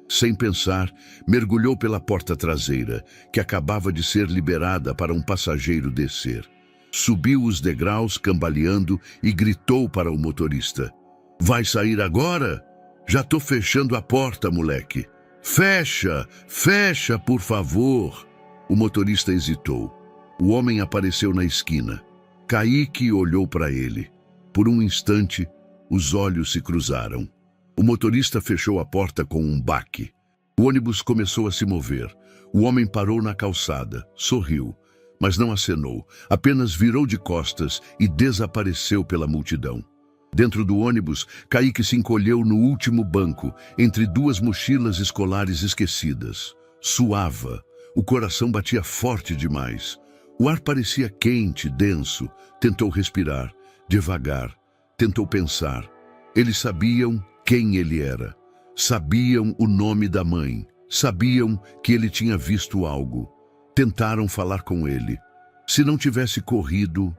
Sem pensar, mergulhou pela porta traseira, que acabava de ser liberada para um passageiro descer. Subiu os degraus cambaleando e gritou para o motorista: "Vai sair agora? Já tô fechando a porta, moleque." "Fecha, fecha, por favor." O motorista hesitou. O homem apareceu na esquina. Kaique olhou para ele. Por um instante, os olhos se cruzaram. O motorista fechou a porta com um baque. O ônibus começou a se mover. O homem parou na calçada, sorriu, mas não acenou, apenas virou de costas e desapareceu pela multidão. Dentro do ônibus, Kaique se encolheu no último banco, entre duas mochilas escolares esquecidas. Suava. O coração batia forte demais. O ar parecia quente, denso. Tentou respirar, devagar. Tentou pensar. Eles sabiam quem ele era. Sabiam o nome da mãe. Sabiam que ele tinha visto algo. Tentaram falar com ele. Se não tivesse corrido,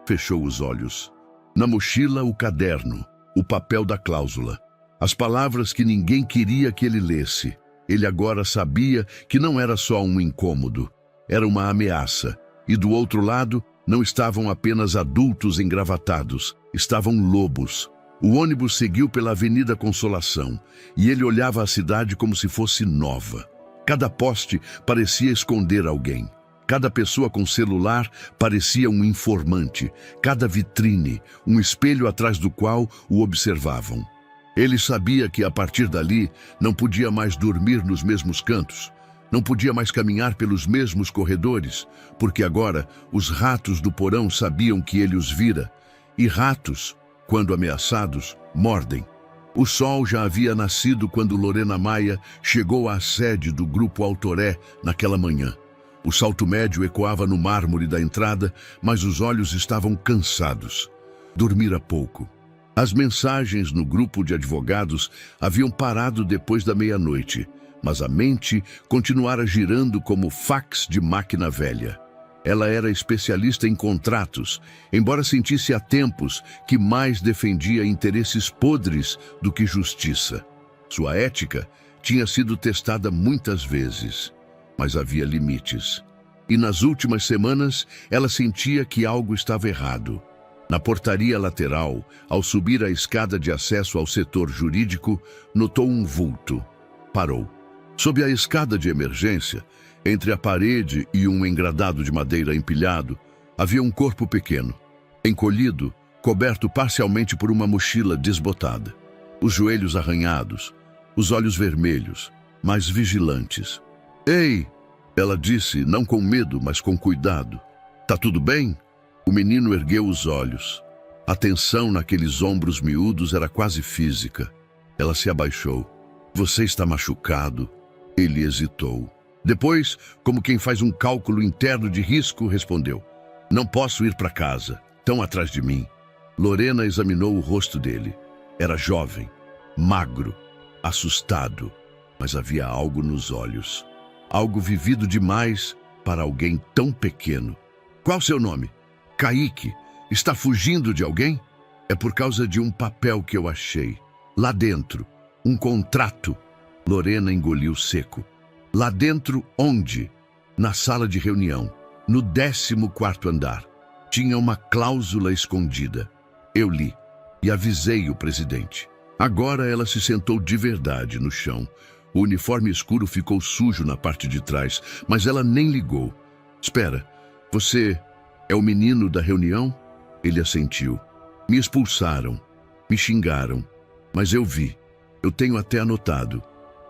fechou os olhos. Na mochila, o caderno, o papel da cláusula. As palavras que ninguém queria que ele lesse. Ele agora sabia que não era só um incômodo. Era uma ameaça. E do outro lado, Não estavam apenas adultos engravatados, estavam lobos. O ônibus seguiu pela Avenida Consolação e ele olhava a cidade como se fosse nova. Cada poste parecia esconder alguém. Cada pessoa com celular parecia um informante. Cada vitrine, um espelho atrás do qual o observavam. Ele sabia que a partir dali não podia mais dormir nos mesmos cantos. Não podia mais caminhar pelos mesmos corredores, porque agora os ratos do porão sabiam que ele os vira. E ratos, quando ameaçados, mordem. O sol já havia nascido quando Lorena Maia chegou à sede do Grupo Autoré naquela manhã. O salto médio ecoava no mármore da entrada, mas os olhos estavam cansados. Dormira pouco. As mensagens no grupo de advogados haviam parado depois da meia-noite, mas a mente continuara girando como fax de máquina velha. Ela era especialista em contratos, embora sentisse há tempos que mais defendia interesses podres do que justiça. Sua ética tinha sido testada muitas vezes, mas havia limites. E nas últimas semanas, ela sentia que algo estava errado. Na portaria lateral, ao subir a escada de acesso ao setor jurídico, notou um vulto. Parou. Sob a escada de emergência, entre a parede e um engradado de madeira empilhado, havia um corpo pequeno, encolhido, coberto parcialmente por uma mochila desbotada. Os joelhos arranhados, os olhos vermelhos, mas vigilantes. "Ei!" ela disse, não com medo, mas com cuidado. "Tá tudo bem?" O menino ergueu os olhos. A tensão naqueles ombros miúdos era quase física. Ela se abaixou. "Você está machucado?" Ele hesitou. Depois, como quem faz um cálculo interno de risco, respondeu: "Não posso ir para casa. Estão atrás de mim." Lorena examinou o rosto dele. Era jovem, magro, assustado, mas havia algo nos olhos. Algo vivido demais para alguém tão pequeno. "Qual seu nome?" "Kaique. Está fugindo de alguém?" "É por causa de um papel que eu achei. Lá dentro. Um contrato." Lorena engoliu seco. "Lá dentro onde?" "Na sala de reunião. No 14º andar. Tinha uma cláusula escondida. Eu li e avisei o presidente." Agora ela se sentou de verdade no chão. O uniforme escuro ficou sujo na parte de trás, mas ela nem ligou. "Espera, você é o menino da reunião?" Ele assentiu. "Me expulsaram, me xingaram, mas eu vi. Eu tenho até anotado."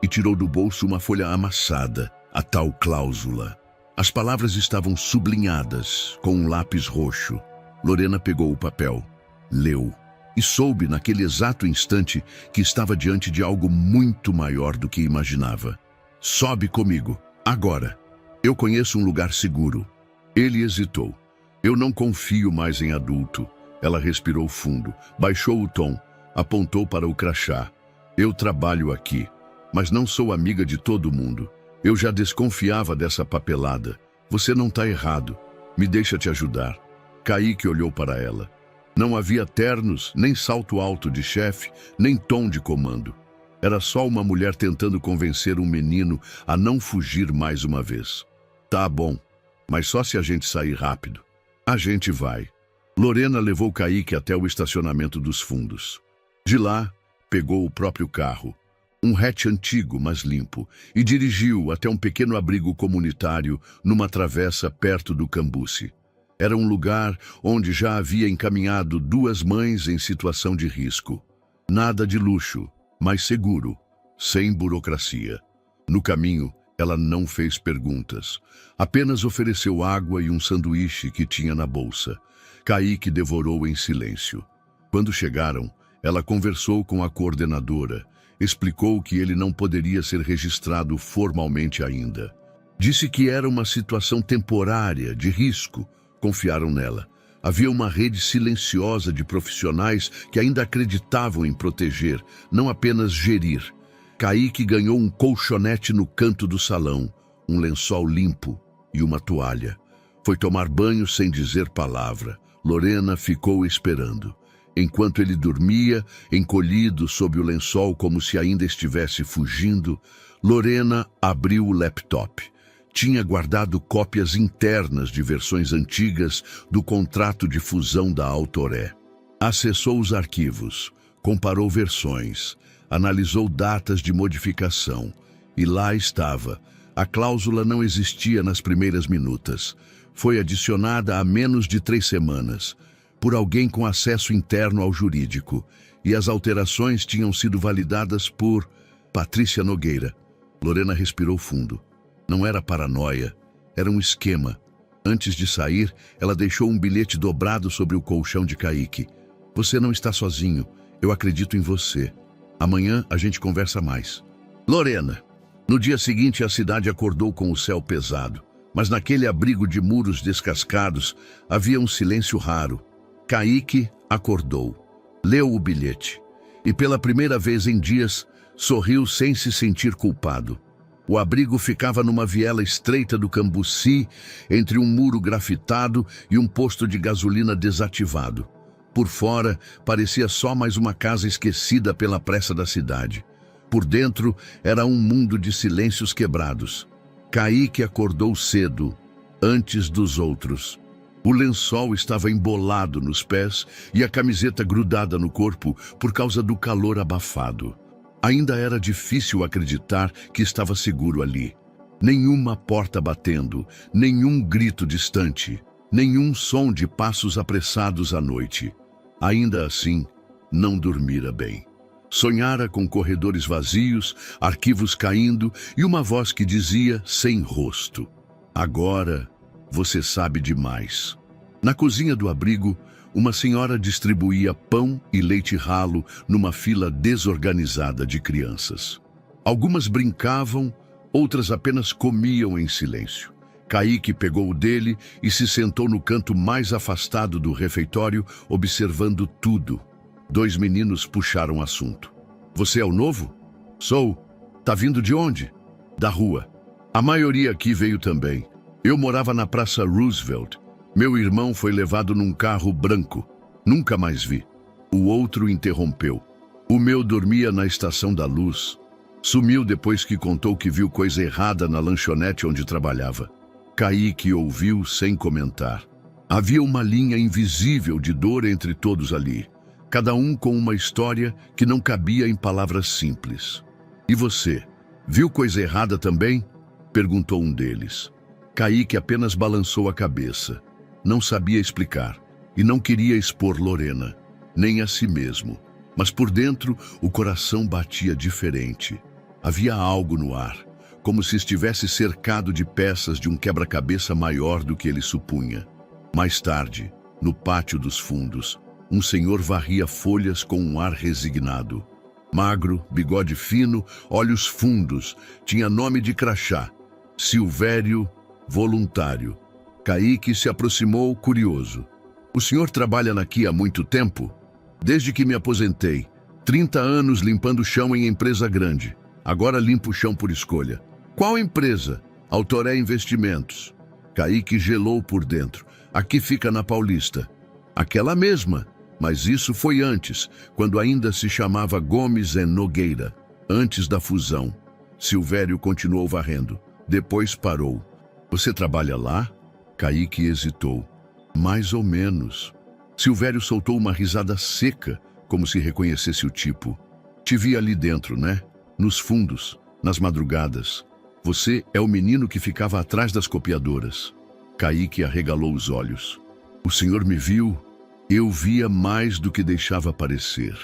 E tirou do bolso uma folha amassada, a tal cláusula. As palavras estavam sublinhadas, com um lápis roxo. Lorena pegou o papel, leu, e soube naquele exato instante que estava diante de algo muito maior do que imaginava. "Sobe comigo, agora. Eu conheço um lugar seguro." Ele hesitou. "Eu não confio mais em adulto." Ela respirou fundo, baixou o tom, apontou para o crachá. "Eu trabalho aqui, mas não sou amiga de todo mundo. Eu já desconfiava dessa papelada. Você não está errado. Me deixa te ajudar." Kaique olhou para ela. Não havia ternos, nem salto alto de chefe, nem tom de comando. Era só uma mulher tentando convencer um menino a não fugir mais uma vez. "Tá bom, mas só se a gente sair rápido." "A gente vai." Lorena levou Kaique até o estacionamento dos fundos. De lá, pegou o próprio carro, um hatch antigo, mas limpo, e dirigiu até um pequeno abrigo comunitário numa travessa perto do Cambuci. Era um lugar onde já havia encaminhado 2 mães em situação de risco. Nada de luxo, mas seguro, sem burocracia. No caminho, ela não fez perguntas. Apenas ofereceu água e um sanduíche que tinha na bolsa. Kaique devorou em silêncio. Quando chegaram, ela conversou com a coordenadora. Explicou que ele não poderia ser registrado formalmente ainda. Disse que era uma situação temporária, de risco. Confiaram nela. Havia uma rede silenciosa de profissionais que ainda acreditavam em proteger, não apenas gerir. Kaique ganhou um colchonete no canto do salão, um lençol limpo e uma toalha. Foi tomar banho sem dizer palavra. Lorena ficou esperando. Enquanto ele dormia, encolhido sob o lençol como se ainda estivesse fugindo, Lorena abriu o laptop. Tinha guardado cópias internas de versões antigas do contrato de fusão da Autoré. Acessou os arquivos, comparou versões, analisou datas de modificação. E lá estava. A cláusula não existia nas primeiras minutas. Foi adicionada há menos de 3 semanas, por alguém com acesso interno ao jurídico. E as alterações tinham sido validadas por Patrícia Nogueira. Lorena respirou fundo. Não era paranoia, era um esquema. Antes de sair, ela deixou um bilhete dobrado sobre o colchão de Kaique. Você não está sozinho, eu acredito em você. Amanhã a gente conversa mais. Lorena. No dia seguinte a cidade acordou com o céu pesado, mas naquele abrigo de muros descascados havia um silêncio raro. Kaique acordou, leu o bilhete e pela primeira vez em dias sorriu sem se sentir culpado. O abrigo ficava numa viela estreita do Cambuci, entre um muro grafitado e um posto de gasolina desativado. Por fora, parecia só mais uma casa esquecida pela pressa da cidade. Por dentro, era um mundo de silêncios quebrados. Kaique acordou cedo, antes dos outros. O lençol estava embolado nos pés e a camiseta grudada no corpo por causa do calor abafado. Ainda era difícil acreditar que estava seguro ali. Nenhuma porta batendo, nenhum grito distante, nenhum som de passos apressados à noite. Ainda assim, não dormira bem. Sonhara com corredores vazios, arquivos caindo e uma voz que dizia sem rosto: agora você sabe demais. Na cozinha do abrigo, uma senhora distribuía pão e leite ralo numa fila desorganizada de crianças. Algumas brincavam, outras apenas comiam em silêncio. Kaique pegou o dele e se sentou no canto mais afastado do refeitório, observando tudo. 2 meninos puxaram o assunto. Você é o novo? Sou. Tá vindo de onde? Da rua. A maioria aqui veio também. Eu morava na Praça Roosevelt. Meu irmão foi levado num carro branco. Nunca mais vi. O outro interrompeu. O meu dormia na Estação da Luz. Sumiu depois que contou que viu coisa errada na lanchonete onde trabalhava. Kaique ouviu sem comentar. Havia uma linha invisível de dor entre todos ali. Cada um com uma história que não cabia em palavras simples. E você, viu coisa errada também? Perguntou um deles. Kaique apenas balançou a cabeça. Não sabia explicar e não queria expor Lorena, nem a si mesmo. Mas por dentro o coração batia diferente. Havia algo no ar, como se estivesse cercado de peças de um quebra-cabeça maior do que ele supunha. Mais tarde, no pátio dos fundos, um senhor varria folhas com um ar resignado. Magro, bigode fino, olhos fundos, tinha nome de crachá: Silvério Voluntário. Kaique se aproximou, curioso. O senhor trabalha aqui há muito tempo? Desde que me aposentei. 30 anos limpando o chão em empresa grande. Agora limpo o chão por escolha. Qual empresa? Autoré Investimentos. Kaique gelou por dentro. Aqui fica na Paulista. Aquela mesma, mas isso foi antes, quando ainda se chamava Gomes & Nogueira, antes da fusão. Silvério continuou varrendo. Depois parou. Você trabalha lá? Kaique hesitou. Mais ou menos. Silvério soltou uma risada seca, como se reconhecesse o tipo. Te vi ali dentro, né? Nos fundos, nas madrugadas. Você é o menino que ficava atrás das copiadoras. Kaique arregalou os olhos. O senhor me viu? Eu via mais do que deixava parecer.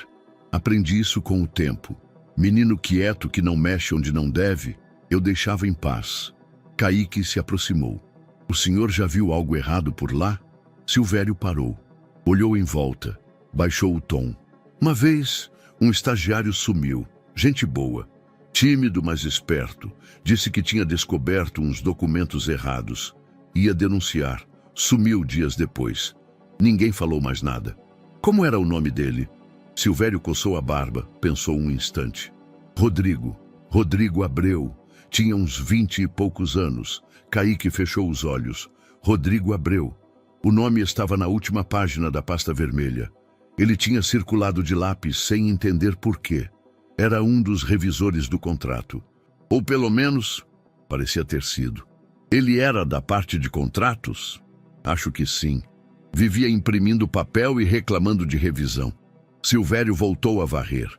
Aprendi isso com o tempo. Menino quieto que não mexe onde não deve, eu deixava em paz. Kaique se aproximou. O senhor já viu algo errado por lá? Silvério parou. Olhou em volta. Baixou o tom. Uma vez, um estagiário sumiu. Gente boa. Tímido, mas esperto. Disse que tinha descoberto uns documentos errados. Ia denunciar. Sumiu dias depois. Ninguém falou mais nada. Como era o nome dele? Silvério coçou a barba, pensou um instante. Rodrigo Abreu. Tinha uns 20 e poucos anos. Kaique fechou os olhos. Rodrigo Abreu. O nome estava na última página da pasta vermelha. Ele tinha circulado de lápis sem entender por quê. Era um dos revisores do contrato. Ou pelo menos, parecia ter sido. Ele era da parte de contratos? Acho que sim. Vivia imprimindo papel e reclamando de revisão. Silvério voltou a varrer,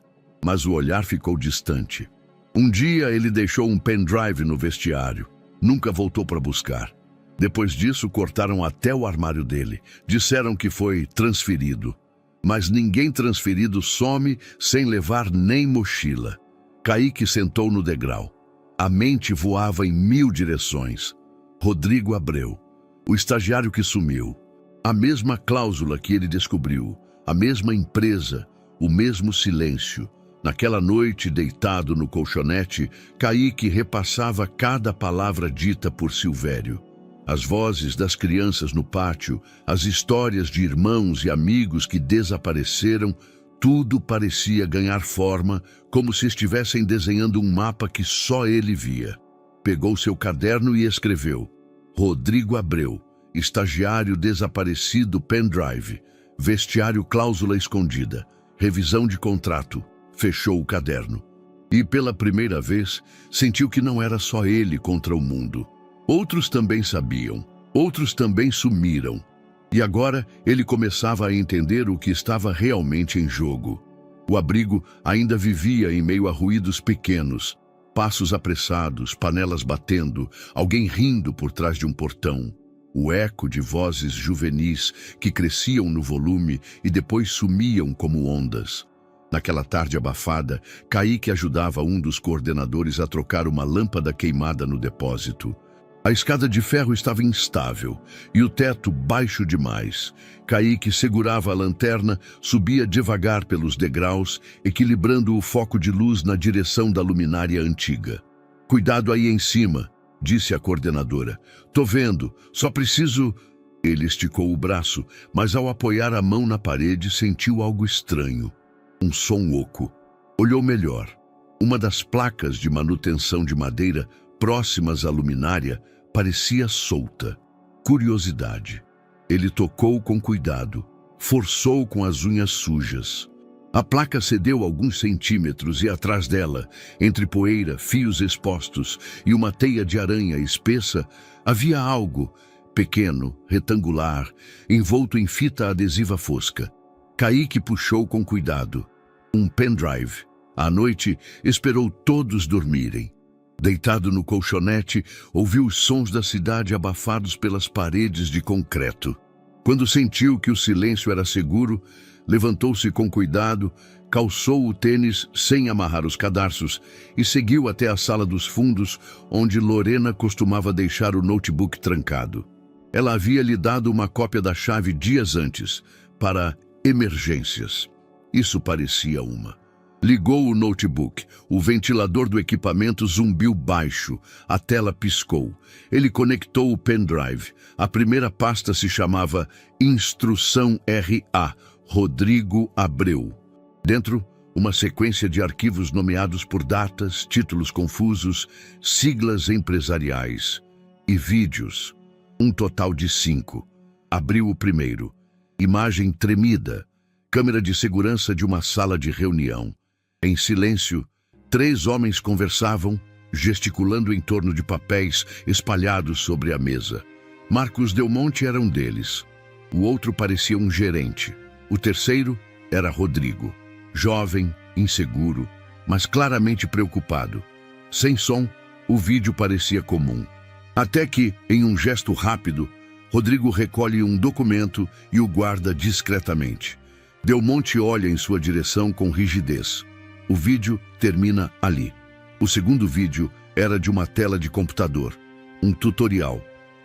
mas o olhar ficou distante. Um dia ele deixou um pendrive no vestiário. Nunca voltou para buscar. Depois disso, cortaram até o armário dele. Disseram que foi transferido. Mas ninguém transferido some sem levar nem mochila. Kaique sentou no degrau. A mente voava em 1000 direções. Rodrigo Abreu, o estagiário que sumiu. A mesma cláusula que ele descobriu. A mesma empresa, o mesmo silêncio. Naquela noite, deitado no colchonete, Kaique repassava cada palavra dita por Silvério. As vozes das crianças no pátio, as histórias de irmãos e amigos que desapareceram, tudo parecia ganhar forma, como se estivessem desenhando um mapa que só ele via. Pegou seu caderno e escreveu: Rodrigo Abreu, estagiário desaparecido pendrive, vestiário cláusula escondida, revisão de contrato. Fechou o caderno. E pela primeira vez, sentiu que não era só ele contra o mundo. Outros também sabiam, outros também sumiram. E agora ele começava a entender o que estava realmente em jogo. O abrigo ainda vivia em meio a ruídos pequenos, passos apressados, panelas batendo, alguém rindo por trás de um portão. O eco de vozes juvenis que cresciam no volume e depois sumiam como ondas. Naquela tarde abafada, Kaique ajudava um dos coordenadores a trocar uma lâmpada queimada no depósito. A escada de ferro estava instável e o teto baixo demais. Kaique segurava a lanterna, subia devagar pelos degraus, equilibrando o foco de luz na direção da luminária antiga. "Cuidado aí em cima", disse a coordenadora. "Tô vendo, só preciso..." Ele esticou o braço, mas ao apoiar a mão na parede sentiu algo estranho. Um som oco. Olhou melhor. Uma das placas de manutenção de madeira próximas à luminária parecia solta. Curiosidade. Ele tocou com cuidado, forçou com as unhas sujas. A placa cedeu alguns centímetros e atrás dela, entre poeira, fios expostos e uma teia de aranha espessa, havia algo, pequeno, retangular, envolto em fita adesiva fosca. Kaique puxou com cuidado. Um pendrive. À noite, esperou todos dormirem. Deitado no colchonete, ouviu os sons da cidade abafados pelas paredes de concreto. Quando sentiu que o silêncio era seguro, levantou-se com cuidado, calçou o tênis sem amarrar os cadarços e seguiu até a sala dos fundos, onde Lorena costumava deixar o notebook trancado. Ela havia lhe dado uma cópia da chave dias antes, para emergências. Isso parecia uma. Ligou o notebook. O ventilador do equipamento zumbiu baixo. A tela piscou. Ele conectou o pendrive. A primeira pasta se chamava Instrução RA, Rodrigo Abreu. Dentro, uma sequência de arquivos nomeados por datas, títulos confusos, siglas empresariais e vídeos. Um total de 5. Abriu o primeiro. Imagem tremida. Câmera de segurança de uma sala de reunião. Em silêncio, 3 homens conversavam, gesticulando em torno de papéis espalhados sobre a mesa. Marcos Del Monte era um deles. O outro parecia um gerente. O terceiro era Rodrigo. Jovem, inseguro, mas claramente preocupado. Sem som, o vídeo parecia comum. Até que, em um gesto rápido, Rodrigo recolhe um documento e o guarda discretamente. Del Monte olha em sua direção com rigidez. O vídeo termina ali. O segundo vídeo era de uma tela de computador, um tutorial.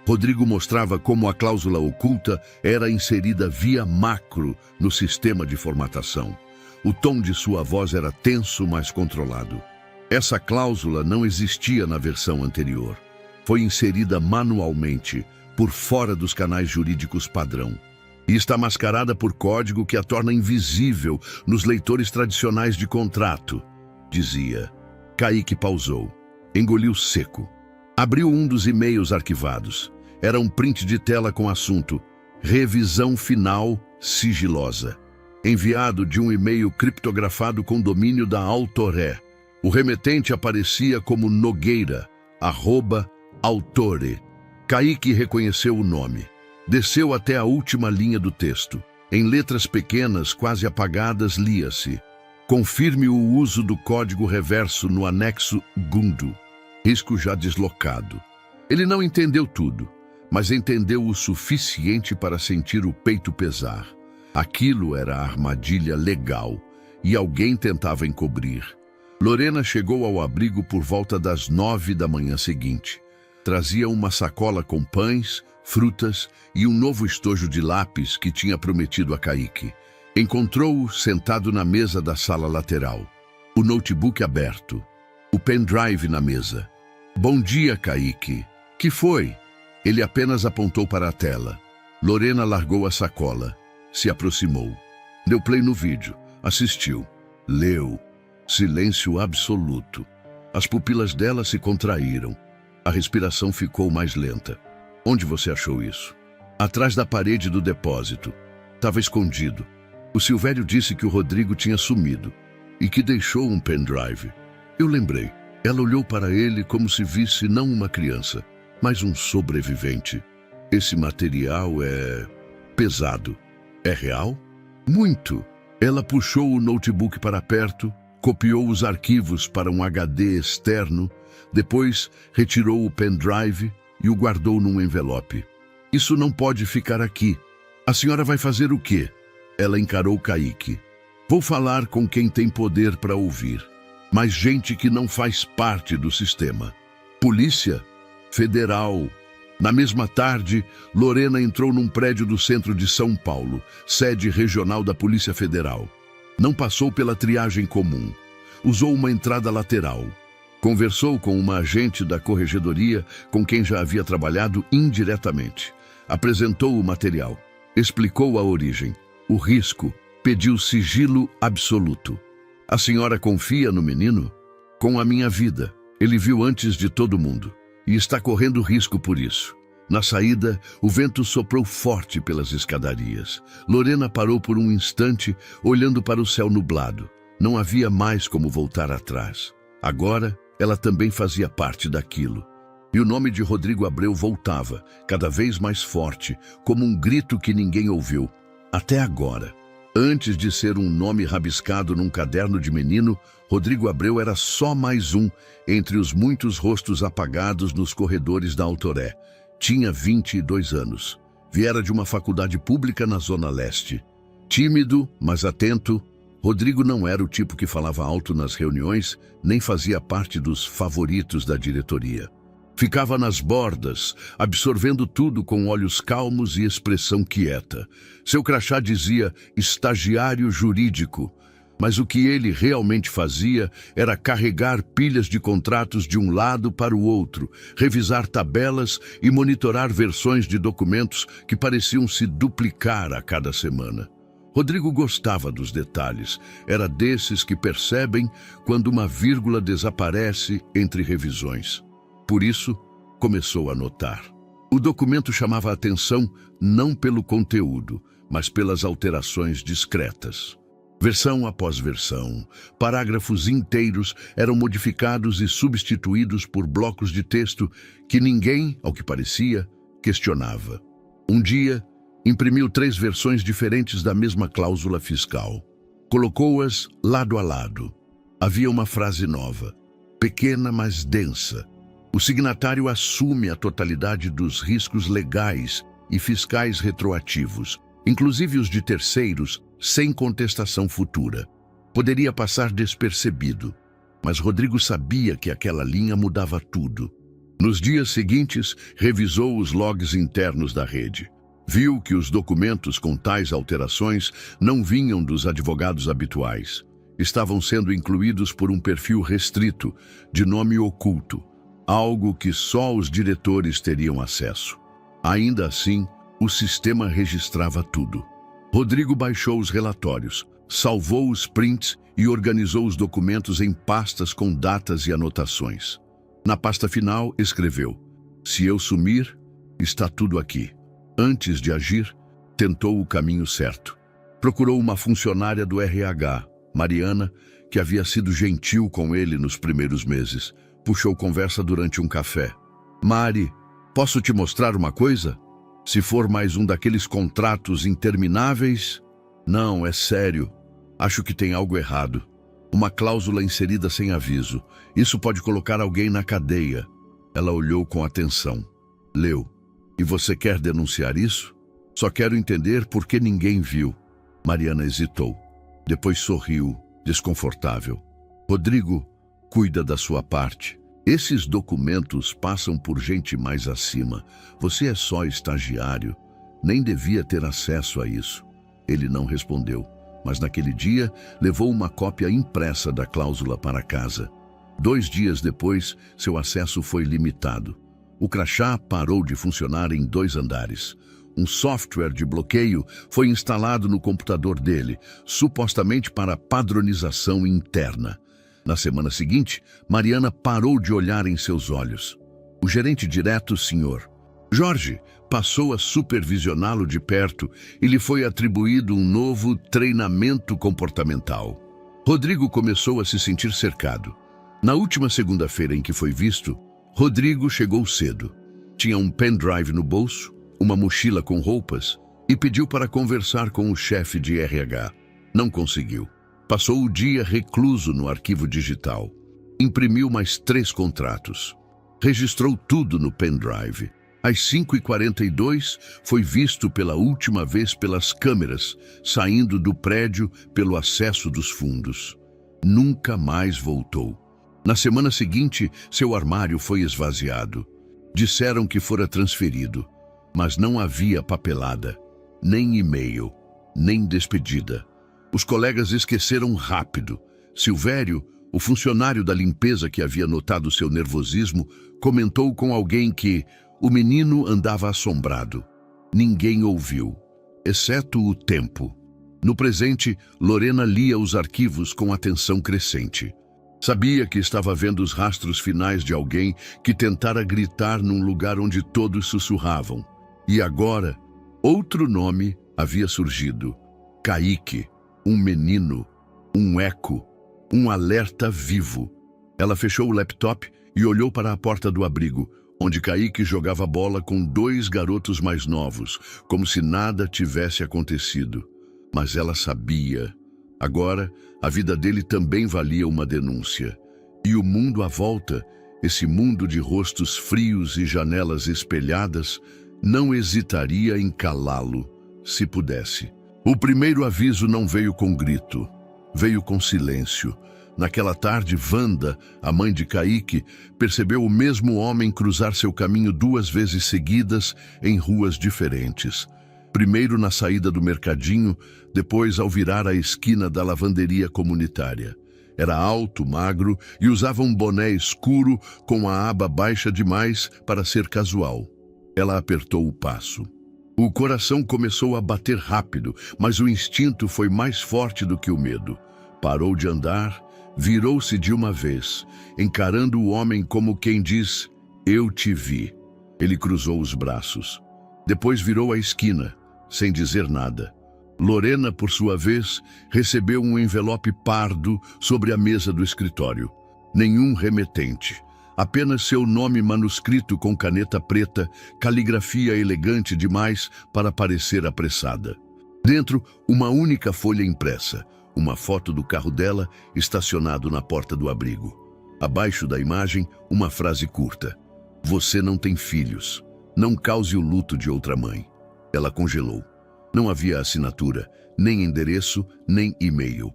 Rodrigo mostrava como a cláusula oculta era inserida via macro no sistema de formatação. O tom de sua voz era tenso, mas controlado. Essa cláusula não existia na versão anterior. Foi inserida manualmente, por fora dos canais jurídicos padrão. E está mascarada por código que a torna invisível nos leitores tradicionais de contrato, dizia. Kaique pausou. Engoliu seco. Abriu um dos e-mails arquivados. Era um print de tela com assunto Revisão Final Sigilosa. Enviado de um e-mail criptografado com domínio da Autoré. O remetente aparecia como Nogueira, @Autore. Kaique reconheceu o nome. Desceu até a última linha do texto. Em letras pequenas, quase apagadas, lia-se: confirme o uso do código reverso no anexo Gundo. Risco já deslocado. Ele não entendeu tudo, mas entendeu o suficiente para sentir o peito pesar. Aquilo era a armadilha legal, e alguém tentava encobrir. Lorena chegou ao abrigo por volta das 9 da manhã seguinte. Trazia uma sacola com pães, frutas e um novo estojo de lápis que tinha prometido a Kaique. Encontrou-o sentado na mesa da sala lateral, o notebook aberto, o pendrive na mesa. Bom dia, Kaique. Que foi? Ele apenas apontou para a tela. Lorena largou a sacola, se aproximou. Deu play no vídeo, assistiu, leu. Silêncio absoluto. As pupilas dela se contraíram. A respiração ficou mais lenta. Onde você achou isso? Atrás da parede do depósito. Estava escondido. O Silvério disse que o Rodrigo tinha sumido e que deixou um pendrive. Eu lembrei. Ela olhou para ele como se visse não uma criança, mas um sobrevivente. Esse material é pesado. É real? Muito. Ela puxou o notebook para perto, copiou os arquivos para um HD externo, depois retirou o pendrive e o guardou num envelope. Isso não pode ficar aqui. A senhora vai fazer o quê? Ela encarou Kaique. Vou falar com quem tem poder para ouvir, mas gente que não faz parte do sistema. Polícia Federal. Na mesma tarde, Lorena entrou num prédio do centro de São Paulo, sede regional da Polícia Federal. Não passou pela triagem comum. Usou uma entrada lateral. Conversou com uma agente da corregedoria com quem já havia trabalhado indiretamente. Apresentou o material. Explicou a origem. O risco. Pediu sigilo absoluto. A senhora confia no menino? Com a minha vida. Ele viu antes de todo mundo. E está correndo risco por isso. Na saída, o vento soprou forte pelas escadarias. Lorena parou por um instante, olhando para o céu nublado. Não havia mais como voltar atrás. Agora, ela também fazia parte daquilo. E o nome de Rodrigo Abreu voltava, cada vez mais forte, como um grito que ninguém ouviu. Até agora. Antes de ser um nome rabiscado num caderno de menino, Rodrigo Abreu era só mais um entre os muitos rostos apagados nos corredores da Autoré. Tinha 22 anos. Viera de uma faculdade pública na Zona Leste. Tímido, mas atento, Rodrigo não era o tipo que falava alto nas reuniões, nem fazia parte dos favoritos da diretoria. Ficava nas bordas, absorvendo tudo com olhos calmos e expressão quieta. Seu crachá dizia estagiário jurídico, mas o que ele realmente fazia era carregar pilhas de contratos de um lado para o outro, revisar tabelas e monitorar versões de documentos que pareciam se duplicar a cada semana. Rodrigo gostava dos detalhes. Era desses que percebem quando uma vírgula desaparece entre revisões. Por isso, começou a notar. O documento chamava a atenção não pelo conteúdo, mas pelas alterações discretas. Versão após versão, parágrafos inteiros eram modificados e substituídos por blocos de texto que ninguém, ao que parecia, questionava. Um dia, imprimiu 3 versões diferentes da mesma cláusula fiscal. Colocou-as lado a lado. Havia uma frase nova, pequena mas densa. O signatário assume a totalidade dos riscos legais e fiscais retroativos, inclusive os de terceiros, sem contestação futura. Poderia passar despercebido, mas Rodrigo sabia que aquela linha mudava tudo. Nos dias seguintes, revisou os logs internos da rede. Viu que os documentos com tais alterações não vinham dos advogados habituais. Estavam sendo incluídos por um perfil restrito, de nome oculto. Algo que só os diretores teriam acesso. Ainda assim, o sistema registrava tudo. Rodrigo baixou os relatórios, salvou os prints e organizou os documentos em pastas com datas e anotações. Na pasta final, escreveu: "Se eu sumir, está tudo aqui." Antes de agir, tentou o caminho certo. Procurou uma funcionária do RH, Mariana, que havia sido gentil com ele nos primeiros meses. Puxou conversa durante um café. "Mari, Posso te mostrar uma coisa? Se for mais um daqueles contratos intermináveis... Não, é sério. Acho que tem algo errado. Uma cláusula inserida sem aviso. Isso pode colocar alguém na cadeia. Ela olhou com atenção. Leu. E você quer denunciar isso? Só quero entender por que ninguém viu. Mariana hesitou. Depois sorriu, desconfortável. Rodrigo, cuida da sua parte. Esses documentos passam por gente mais acima. Você é só estagiário. Nem devia ter acesso a isso. Ele não respondeu, mas naquele dia levou uma cópia impressa da cláusula para casa. 2 dias depois, seu acesso foi limitado. O crachá parou de funcionar em 2 andares. Um software de bloqueio foi instalado no computador dele, supostamente para padronização interna. Na semana seguinte, Mariana parou de olhar em seus olhos. O gerente direto, Sr. Jorge, passou a supervisioná-lo de perto e lhe foi atribuído um novo treinamento comportamental. Rodrigo começou a se sentir cercado. Na última segunda-feira em que foi visto, Rodrigo chegou cedo. Tinha um pendrive no bolso, uma mochila com roupas e pediu para conversar com o chefe de RH. Não conseguiu. Passou o dia recluso no arquivo digital. Imprimiu mais 3 contratos. Registrou tudo no pendrive. Às 5h42, foi visto pela última vez pelas câmeras, saindo do prédio pelo acesso dos fundos. Nunca mais voltou. Na semana seguinte, seu armário foi esvaziado. Disseram que fora transferido, mas não havia papelada, nem e-mail, nem despedida. Os colegas esqueceram rápido. Silvério, o funcionário da limpeza que havia notado seu nervosismo, comentou com alguém que o menino andava assombrado. Ninguém ouviu, exceto o tempo. No presente, Lorena lia os arquivos com atenção crescente. Sabia que estava vendo os rastros finais de alguém que tentara gritar num lugar onde todos sussurravam. E agora, outro nome havia surgido. Kaique, um menino, um eco, um alerta vivo. Ela fechou o laptop e olhou para a porta do abrigo, onde Kaique jogava bola com 2 garotos mais novos, como se nada tivesse acontecido. Mas ela sabia. Agora, a vida dele também valia uma denúncia. E o mundo à volta, esse mundo de rostos frios e janelas espelhadas, não hesitaria em calá-lo, se pudesse. O primeiro aviso não veio com grito, veio com silêncio. Naquela tarde, Wanda, a mãe de Kaique, percebeu o mesmo homem cruzar seu caminho 2 vezes seguidas em ruas diferentes. Primeiro na saída do mercadinho, depois ao virar a esquina da lavanderia comunitária. Era alto, magro e usava um boné escuro com a aba baixa demais para ser casual. Ela apertou o passo. O coração começou a bater rápido, mas o instinto foi mais forte do que o medo. Parou de andar, virou-se de uma vez, encarando o homem como quem diz, eu te vi. Ele cruzou os braços. Depois virou a esquina, sem dizer nada. Lorena, por sua vez, recebeu um envelope pardo sobre a mesa do escritório. Nenhum remetente. Apenas seu nome manuscrito com caneta preta, caligrafia elegante demais para parecer apressada. Dentro, uma única folha impressa, uma foto do carro dela estacionado na porta do abrigo. Abaixo da imagem, uma frase curta. Você não tem filhos. Não cause o luto de outra mãe. Ela congelou. Não havia assinatura, nem endereço, nem e-mail.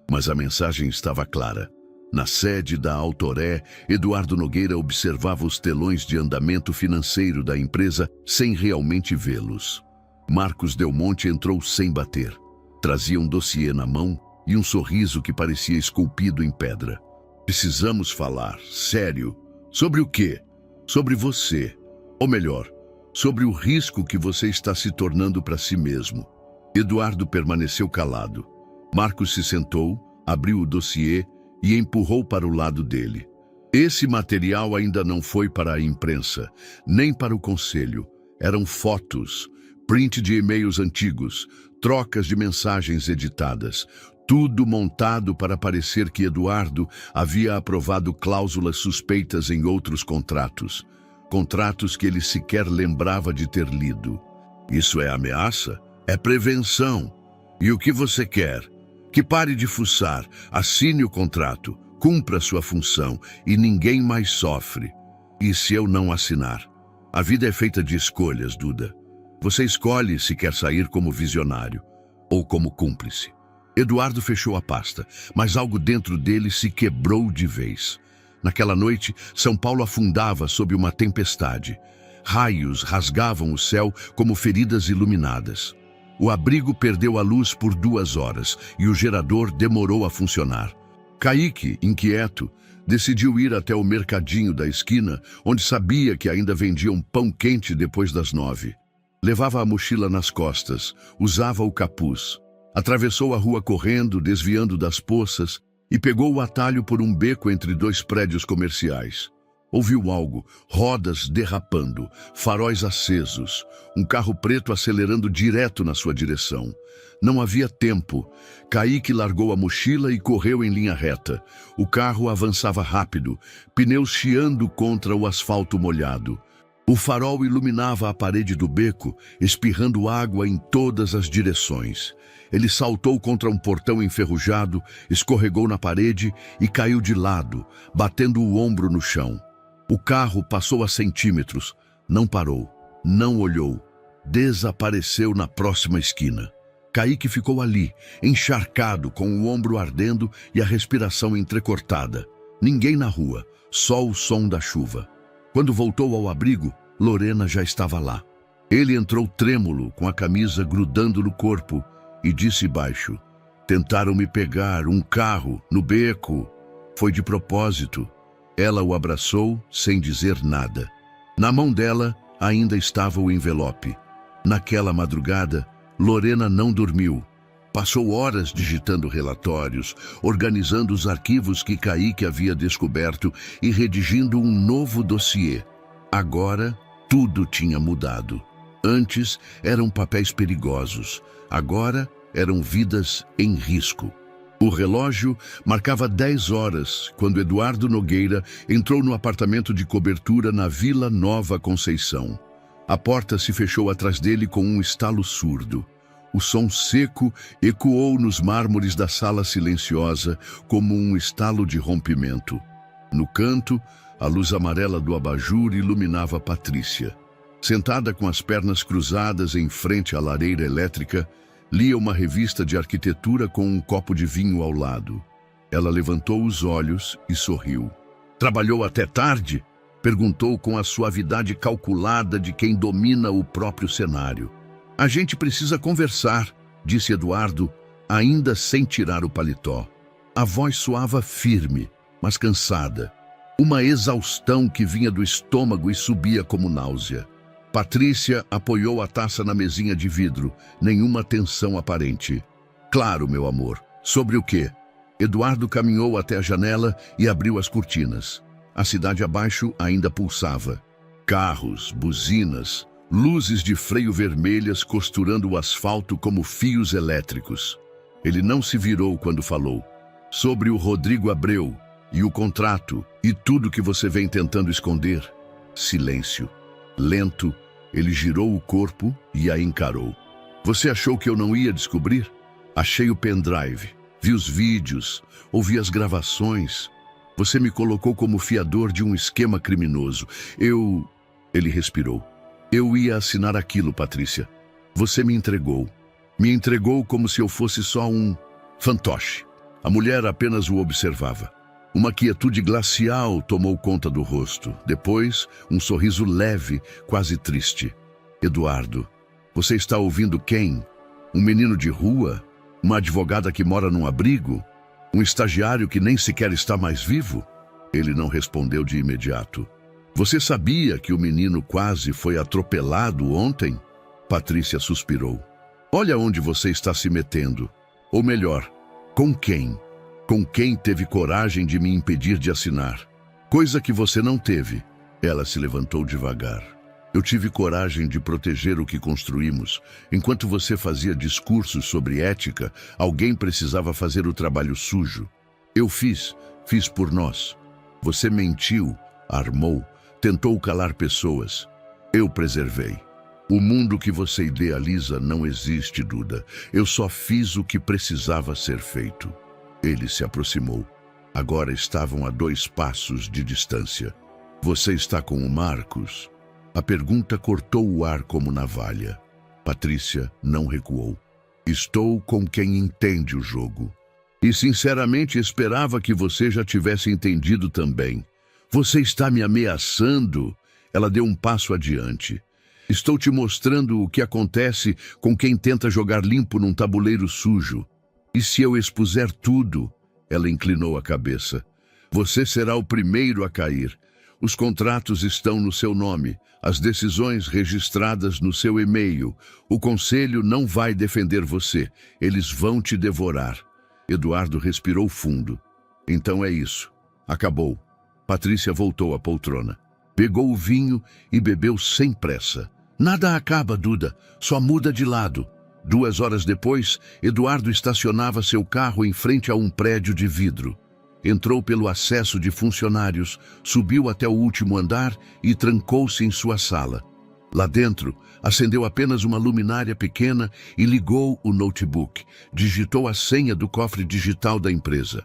Mas a mensagem estava clara. Na sede da Autoré, Eduardo Nogueira observava os telões de andamento financeiro da empresa sem realmente vê-los. Marcos Del Monte entrou sem bater. Trazia um dossiê na mão e um sorriso que parecia esculpido em pedra. Precisamos falar, sério. Sobre o quê? Sobre você. Ou melhor, sobre o risco que você está se tornando para si mesmo. Eduardo permaneceu calado. Marcos se sentou, abriu o dossiê e empurrou para o lado dele. Esse material ainda não foi para a imprensa, nem para o conselho. Eram fotos, print de e-mails antigos, trocas de mensagens editadas, tudo montado para parecer que Eduardo havia aprovado cláusulas suspeitas em outros contratos. contratos que ele sequer lembrava de ter lido. Isso é ameaça? É prevenção. E o que você quer? Que pare de fuçar, assine o contrato, cumpra sua função e ninguém mais sofre. E se eu não assinar? A vida é feita de escolhas, Duda. Você escolhe se quer sair como visionário ou como cúmplice. Eduardo fechou a pasta, mas algo dentro dele se quebrou de vez. Naquela noite, São Paulo afundava sob uma tempestade. Raios rasgavam o céu como feridas iluminadas. O abrigo perdeu a luz por 2 horas e o gerador demorou a funcionar. Kaique, inquieto, decidiu ir até o mercadinho da esquina, onde sabia que ainda vendiam pão quente depois das 9. Levava a mochila nas costas, usava o capuz. Atravessou a rua correndo, desviando das poças, e pegou o atalho por um beco entre 2 prédios comerciais. Ouviu algo, rodas derrapando, faróis acesos, um carro preto acelerando direto na sua direção. Não havia tempo. Kaique largou a mochila e correu em linha reta. O carro avançava rápido, pneus chiando contra o asfalto molhado. O farol iluminava a parede do beco, espirrando água em todas as direções. Ele saltou contra um portão enferrujado, escorregou na parede e caiu de lado, batendo o ombro no chão. O carro passou a centímetros, não parou, não olhou, desapareceu na próxima esquina. Kaique ficou ali, encharcado, com o ombro ardendo e a respiração entrecortada. Ninguém na rua, só o som da chuva. Quando voltou ao abrigo, Lorena já estava lá. Ele entrou trêmulo, com a camisa grudando no corpo, e disse baixo: "Tentaram me pegar, um carro, no beco. Foi de propósito." Ela o abraçou sem dizer nada. Na mão dela ainda estava o envelope. Naquela madrugada, Lorena não dormiu. Passou horas digitando relatórios, organizando os arquivos que Kaique havia descoberto e redigindo um novo dossiê. Agora, tudo tinha mudado. Antes, eram papéis perigosos. Agora, eram vidas em risco. O relógio marcava 10 horas quando Eduardo Nogueira entrou no apartamento de cobertura na Vila Nova Conceição. A porta se fechou atrás dele com um estalo surdo. O som seco ecoou nos mármores da sala silenciosa como um estalo de rompimento. No canto, a luz amarela do abajur iluminava Patrícia. Sentada com as pernas cruzadas em frente à lareira elétrica, lia uma revista de arquitetura com um copo de vinho ao lado. Ela levantou os olhos e sorriu. "Trabalhou até tarde?" perguntou com a suavidade calculada de quem domina o próprio cenário. "A gente precisa conversar", disse Eduardo, ainda sem tirar o paletó. A voz soava firme, mas cansada. Uma exaustão que vinha do estômago e subia como náusea. Patrícia apoiou a taça na mesinha de vidro, nenhuma tensão aparente. "Claro, meu amor. Sobre o quê?" Eduardo caminhou até a janela e abriu as cortinas. A cidade abaixo ainda pulsava. Carros, buzinas, luzes de freio vermelhas costurando o asfalto como fios elétricos. Ele não se virou quando falou. "Sobre o Rodrigo Abreu e o contrato e tudo que você vem tentando esconder." Silêncio. Lento, ele girou o corpo e a encarou. "Você achou que eu não ia descobrir? Achei o pendrive, vi os vídeos, ouvi as gravações. Você me colocou como fiador de um esquema criminoso. Ele respirou. "Eu ia assinar aquilo, Patrícia. Você me entregou. Me entregou como se eu fosse só um fantoche." A mulher apenas o observava. Uma quietude glacial tomou conta do rosto. Depois, um sorriso leve, quase triste. "Eduardo, você está ouvindo quem? Um menino de rua? Uma advogada que mora num abrigo? Um estagiário que nem sequer está mais vivo?" Ele não respondeu de imediato. "Você sabia que o menino quase foi atropelado ontem?" Patrícia suspirou. "Olha onde você está se metendo. Ou melhor, com quem? Com quem teve coragem de me impedir de assinar? Coisa que você não teve." Ela se levantou devagar. "Eu tive coragem de proteger o que construímos. Enquanto você fazia discursos sobre ética, alguém precisava fazer o trabalho sujo. Eu fiz por nós. Você mentiu, armou, Tentou calar pessoas. Eu preservei. O mundo que você idealiza não existe, Duda. Eu só fiz o que precisava ser feito. Ele se aproximou. Agora estavam a 2 passos de distância. Você está com o Marcos? A pergunta cortou o ar como navalha. Patrícia não recuou. Estou com quem entende o jogo. E sinceramente esperava que você já tivesse entendido também. Você está me ameaçando? Ela deu um passo adiante. Estou te mostrando o que acontece com quem tenta jogar limpo num tabuleiro sujo. E se eu expuser tudo? Ela inclinou a cabeça. Você será o primeiro a cair. Os contratos estão no seu nome, as decisões registradas no seu e-mail. O conselho não vai defender você. Eles vão te devorar. Eduardo respirou fundo. Então é isso. Acabou. Patrícia voltou à poltrona. Pegou o vinho e bebeu sem pressa. Nada acaba, Duda. Só muda de lado. 2 horas depois, Eduardo estacionava seu carro em frente a um prédio de vidro. Entrou pelo acesso de funcionários, subiu até o último andar e trancou-se em sua sala. Lá dentro, acendeu apenas uma luminária pequena e ligou o notebook. Digitou a senha do cofre digital da empresa.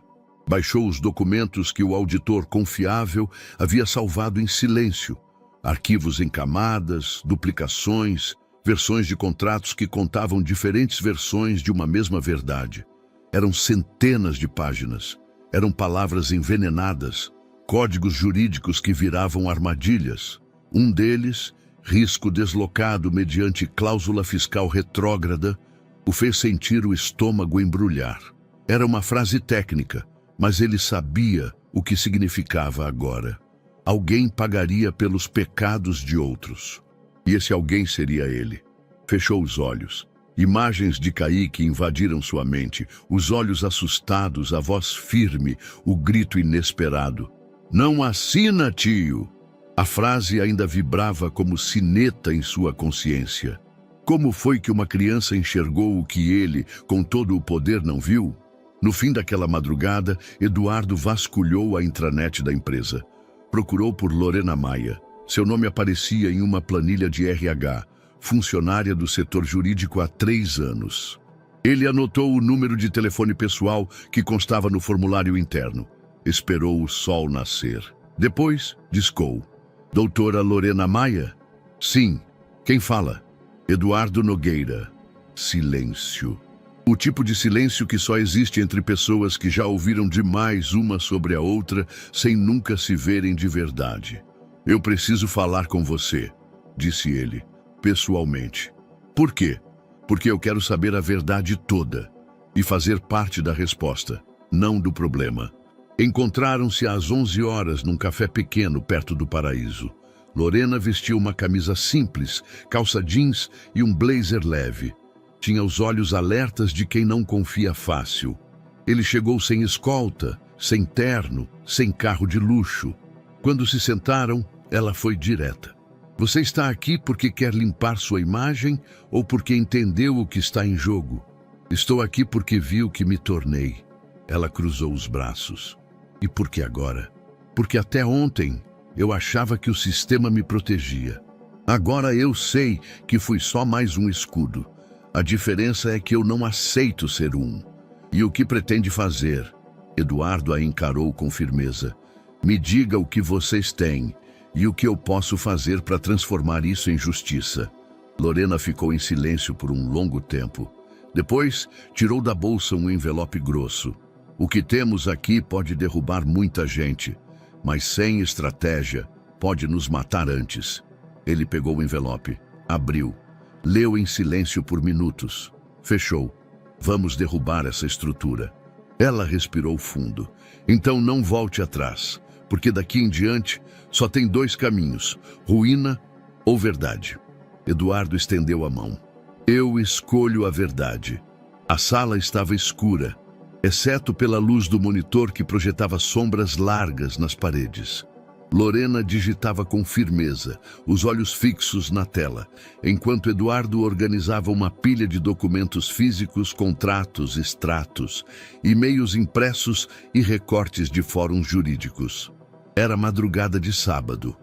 Baixou os documentos que o auditor confiável havia salvado em silêncio. Arquivos em camadas, duplicações, versões de contratos que contavam diferentes versões de uma mesma verdade. Eram centenas de páginas. Eram palavras envenenadas, códigos jurídicos que viravam armadilhas. Um deles, risco deslocado mediante cláusula fiscal retrógrada, o fez sentir o estômago embrulhar. Era uma frase técnica, mas ele sabia o que significava agora. Alguém pagaria pelos pecados de outros. E esse alguém seria ele. Fechou os olhos. Imagens de Kaique invadiram sua mente, os olhos assustados, a voz firme, o grito inesperado. Não assina, tio! A frase ainda vibrava como sineta em sua consciência. Como foi que uma criança enxergou o que ele, com todo o poder, não viu? No fim daquela madrugada, Eduardo vasculhou a intranet da empresa. Procurou por Lorena Maia. Seu nome aparecia em uma planilha de RH, funcionária do setor jurídico há 3 anos. Ele anotou o número de telefone pessoal que constava no formulário interno. Esperou o sol nascer. Depois, discou. Doutora Lorena Maia? Sim. Quem fala? Eduardo Nogueira. Silêncio. O tipo de silêncio que só existe entre pessoas que já ouviram demais uma sobre a outra sem nunca se verem de verdade. Eu preciso falar com você, disse ele, pessoalmente. Por quê? Porque eu quero saber a verdade toda e fazer parte da resposta, não do problema. Encontraram-se às 11 horas num café pequeno perto do Paraíso. Lorena vestia uma camisa simples, calça jeans e um blazer leve. Tinha os olhos alertas de quem não confia fácil. Ele chegou sem escolta, sem terno, sem carro de luxo. Quando se sentaram, ela foi direta. Você está aqui porque quer limpar sua imagem ou porque entendeu o que está em jogo? Estou aqui porque vi o que me tornei. Ela cruzou os braços. E por que agora? Porque até ontem eu achava que o sistema me protegia. Agora eu sei que fui só mais um escudo. A diferença é que eu não aceito ser um. E o que pretende fazer? Eduardo a encarou com firmeza. Me diga o que vocês têm e o que eu posso fazer para transformar isso em justiça. Lorena ficou em silêncio por um longo tempo. Depois, tirou da bolsa um envelope grosso. O que temos aqui pode derrubar muita gente, mas sem estratégia pode nos matar antes. Ele pegou o envelope, abriu. Leu em silêncio por minutos. Fechou. Vamos derrubar essa estrutura. Ela respirou fundo. Então não volte atrás, porque daqui em diante só tem 2 caminhos, ruína ou verdade. Eduardo estendeu a mão. Eu escolho a verdade. A sala estava escura, exceto pela luz do monitor que projetava sombras largas nas paredes. Lorena digitava com firmeza, os olhos fixos na tela, enquanto Eduardo organizava uma pilha de documentos físicos, contratos, extratos, e-mails impressos e recortes de fóruns jurídicos. Era madrugada de sábado.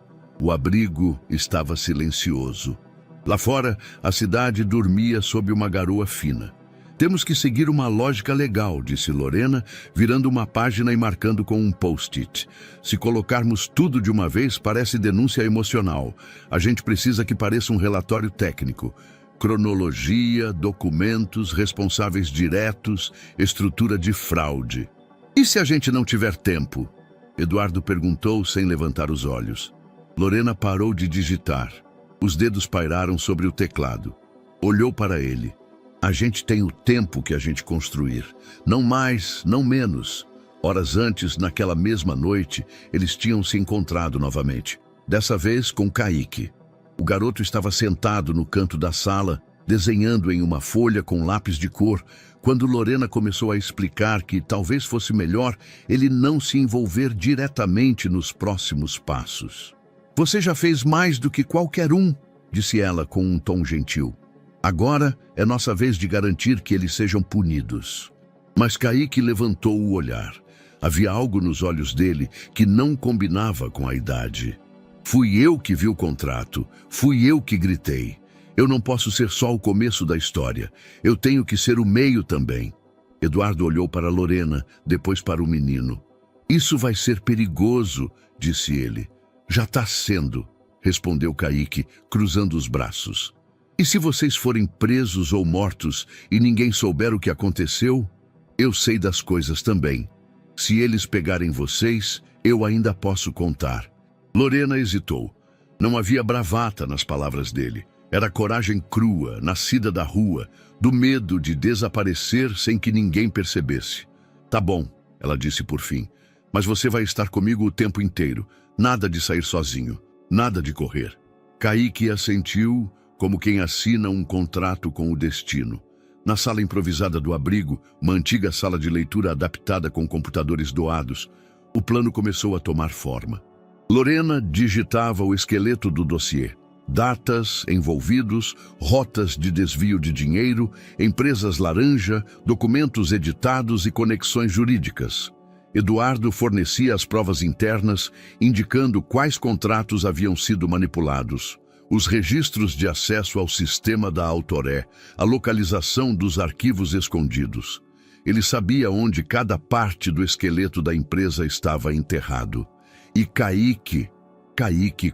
O abrigo estava silencioso. Lá fora, a cidade dormia sob uma garoa fina. Temos que seguir uma lógica legal, disse Lorena, virando uma página e marcando com um post-it. Se colocarmos tudo de uma vez, parece denúncia emocional. A gente precisa que pareça um relatório técnico. Cronologia, documentos, responsáveis diretos, estrutura de fraude. E se a gente não tiver tempo? Eduardo perguntou sem levantar os olhos. Lorena parou de digitar. Os dedos pairaram sobre o teclado. Olhou para ele. A gente tem o tempo que a gente construir. Não mais, não menos. Horas antes, naquela mesma noite, eles tinham se encontrado novamente. Dessa vez com Kaique. O garoto estava sentado no canto da sala, desenhando em uma folha com lápis de cor, quando Lorena começou a explicar que talvez fosse melhor ele não se envolver diretamente nos próximos passos. Você já fez mais do que qualquer um, disse ela com um tom gentil. Agora é nossa vez de garantir que eles sejam punidos. Mas Kaique levantou o olhar. Havia algo nos olhos dele que não combinava com a idade. Fui eu que vi o contrato, fui eu que gritei. Eu não posso ser só o começo da história, eu tenho que ser o meio também. Eduardo olhou para Lorena, depois para o menino. Isso vai ser perigoso, disse ele. Já está sendo, respondeu Kaique, cruzando os braços. E se vocês forem presos ou mortos e ninguém souber o que aconteceu? Eu sei das coisas também. Se eles pegarem vocês, eu ainda posso contar. Lorena hesitou. Não havia bravata nas palavras dele. Era coragem crua, nascida da rua, do medo de desaparecer sem que ninguém percebesse. Tá bom, ela disse por fim, mas você vai estar comigo o tempo inteiro. Nada de sair sozinho, nada de correr. Kaique assentiu, como quem assina um contrato com o destino. Na sala improvisada do abrigo, uma antiga sala de leitura adaptada com computadores doados, o plano começou a tomar forma. Lorena digitava o esqueleto do dossiê. Datas, envolvidos, rotas de desvio de dinheiro, empresas laranja, documentos editados e conexões jurídicas. Eduardo fornecia as provas internas, indicando quais contratos haviam sido manipulados. Os registros de acesso ao sistema da Autoré, a localização dos arquivos escondidos. Ele sabia onde cada parte do esqueleto da empresa estava enterrado. E Kaique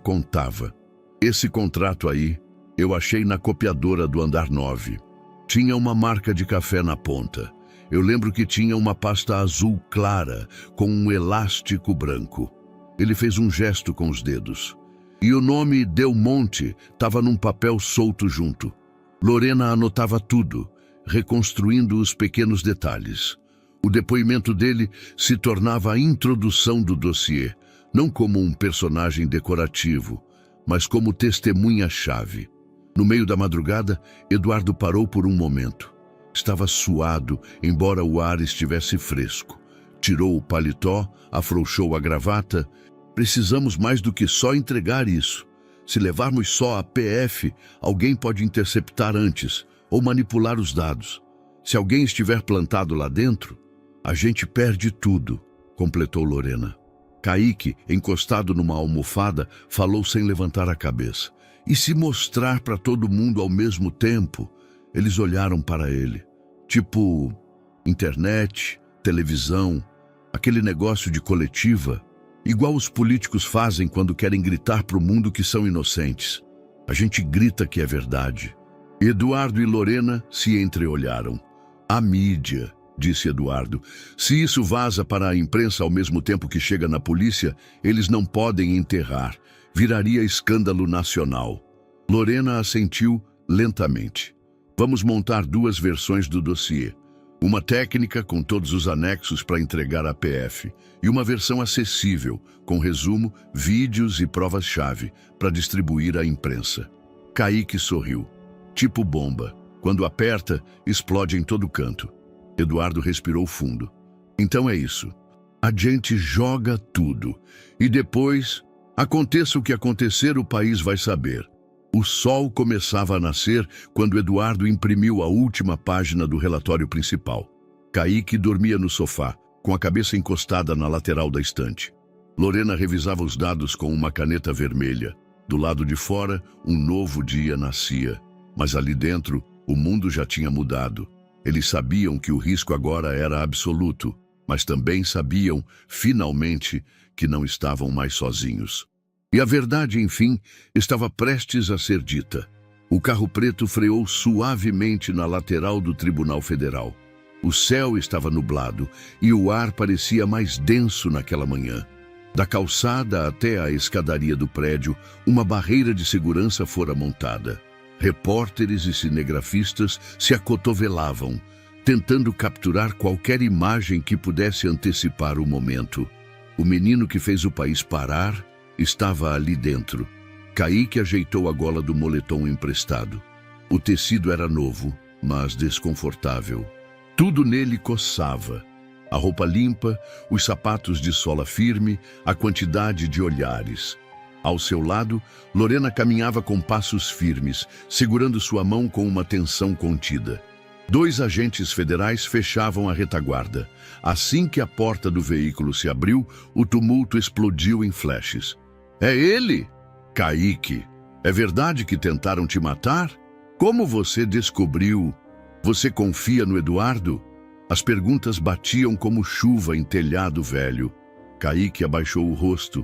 contava. Esse contrato aí, eu achei na copiadora do andar 9. Tinha uma marca de café na ponta. Eu lembro que tinha uma pasta azul clara, com um elástico branco. Ele fez um gesto com os dedos. E o nome Del Monte estava num papel solto junto. Lorena anotava tudo, reconstruindo os pequenos detalhes. O depoimento dele se tornava a introdução do dossiê, não como um personagem decorativo, mas como testemunha-chave. No meio da madrugada, Eduardo parou por um momento. Estava suado, embora o ar estivesse fresco. Tirou o paletó, afrouxou a gravata. Precisamos mais do que só entregar isso. Se levarmos só a PF, alguém pode interceptar antes ou manipular os dados. Se alguém estiver plantado lá dentro, a gente perde tudo, completou Lorena. Kaique, encostado numa almofada, falou sem levantar a cabeça. E se mostrar para todo mundo ao mesmo tempo? Eles olharam para ele. Tipo, internet, televisão, aquele negócio de coletiva. Igual os políticos fazem quando querem gritar para o mundo que são inocentes. A gente grita que é verdade. Eduardo e Lorena se entreolharam. A mídia, disse Eduardo. Se isso vaza para a imprensa ao mesmo tempo que chega na polícia, eles não podem enterrar. Viraria escândalo nacional. Lorena assentiu lentamente. Vamos montar 2 versões do dossiê. Uma técnica com todos os anexos para entregar à PF e uma versão acessível, com resumo, vídeos e provas-chave para distribuir à imprensa. Kaique sorriu. Tipo bomba. Quando aperta, explode em todo canto. Eduardo respirou fundo. Então é isso. A gente joga tudo. E depois, aconteça o que acontecer, o país vai saber. O sol começava a nascer quando Eduardo imprimiu a última página do relatório principal. Kaique dormia no sofá, com a cabeça encostada na lateral da estante. Lorena revisava os dados com uma caneta vermelha. Do lado de fora, um novo dia nascia. Mas ali dentro, o mundo já tinha mudado. Eles sabiam que o risco agora era absoluto, mas também sabiam, finalmente, que não estavam mais sozinhos. E a verdade, enfim, estava prestes a ser dita. O carro preto freou suavemente na lateral do Tribunal Federal. O céu estava nublado e o ar parecia mais denso naquela manhã. Da calçada até a escadaria do prédio, uma barreira de segurança fora montada. Repórteres e cinegrafistas se acotovelavam, tentando capturar qualquer imagem que pudesse antecipar o momento. O menino que fez o país parar estava ali dentro. Kaique ajeitou a gola do moletom emprestado. O tecido era novo, mas desconfortável. Tudo nele coçava. A roupa limpa, os sapatos de sola firme, a quantidade de olhares. Ao seu lado, Lorena caminhava com passos firmes, segurando sua mão com uma tensão contida. 2 agentes federais fechavam a retaguarda. Assim que a porta do veículo se abriu, o tumulto explodiu em flashes. É ele! Kaique! É verdade que tentaram te matar? Como você descobriu? Você confia no Eduardo? As perguntas batiam como chuva em telhado velho. Kaique abaixou o rosto,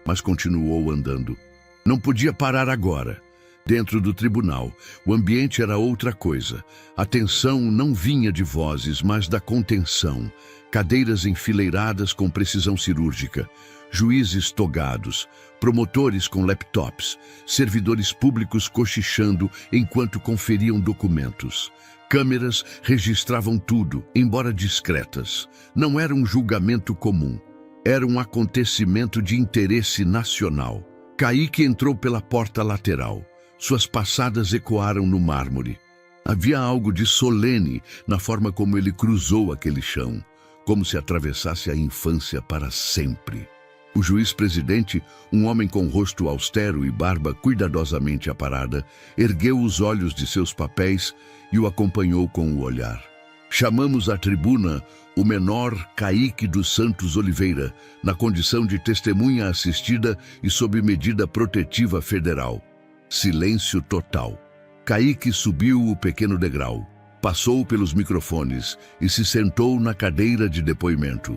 mas continuou andando. Não podia parar agora. Dentro do tribunal, o ambiente era outra coisa. A tensão não vinha de vozes, mas da contenção. Cadeiras enfileiradas com precisão cirúrgica, juízes togados, promotores com laptops, servidores públicos cochichando enquanto conferiam documentos. Câmeras registravam tudo, embora discretas. Não era um julgamento comum. Era um acontecimento de interesse nacional. Kaique entrou pela porta lateral. Suas passadas ecoaram no mármore. Havia algo de solene na forma como ele cruzou aquele chão, como se atravessasse a infância para sempre. O juiz-presidente, um homem com rosto austero e barba cuidadosamente aparada, ergueu os olhos de seus papéis e o acompanhou com o olhar. Chamamos à tribuna o menor Kaique dos Santos Oliveira, na condição de testemunha assistida e sob medida protetiva federal. Silêncio total. Kaique subiu o pequeno degrau, passou pelos microfones e se sentou na cadeira de depoimento.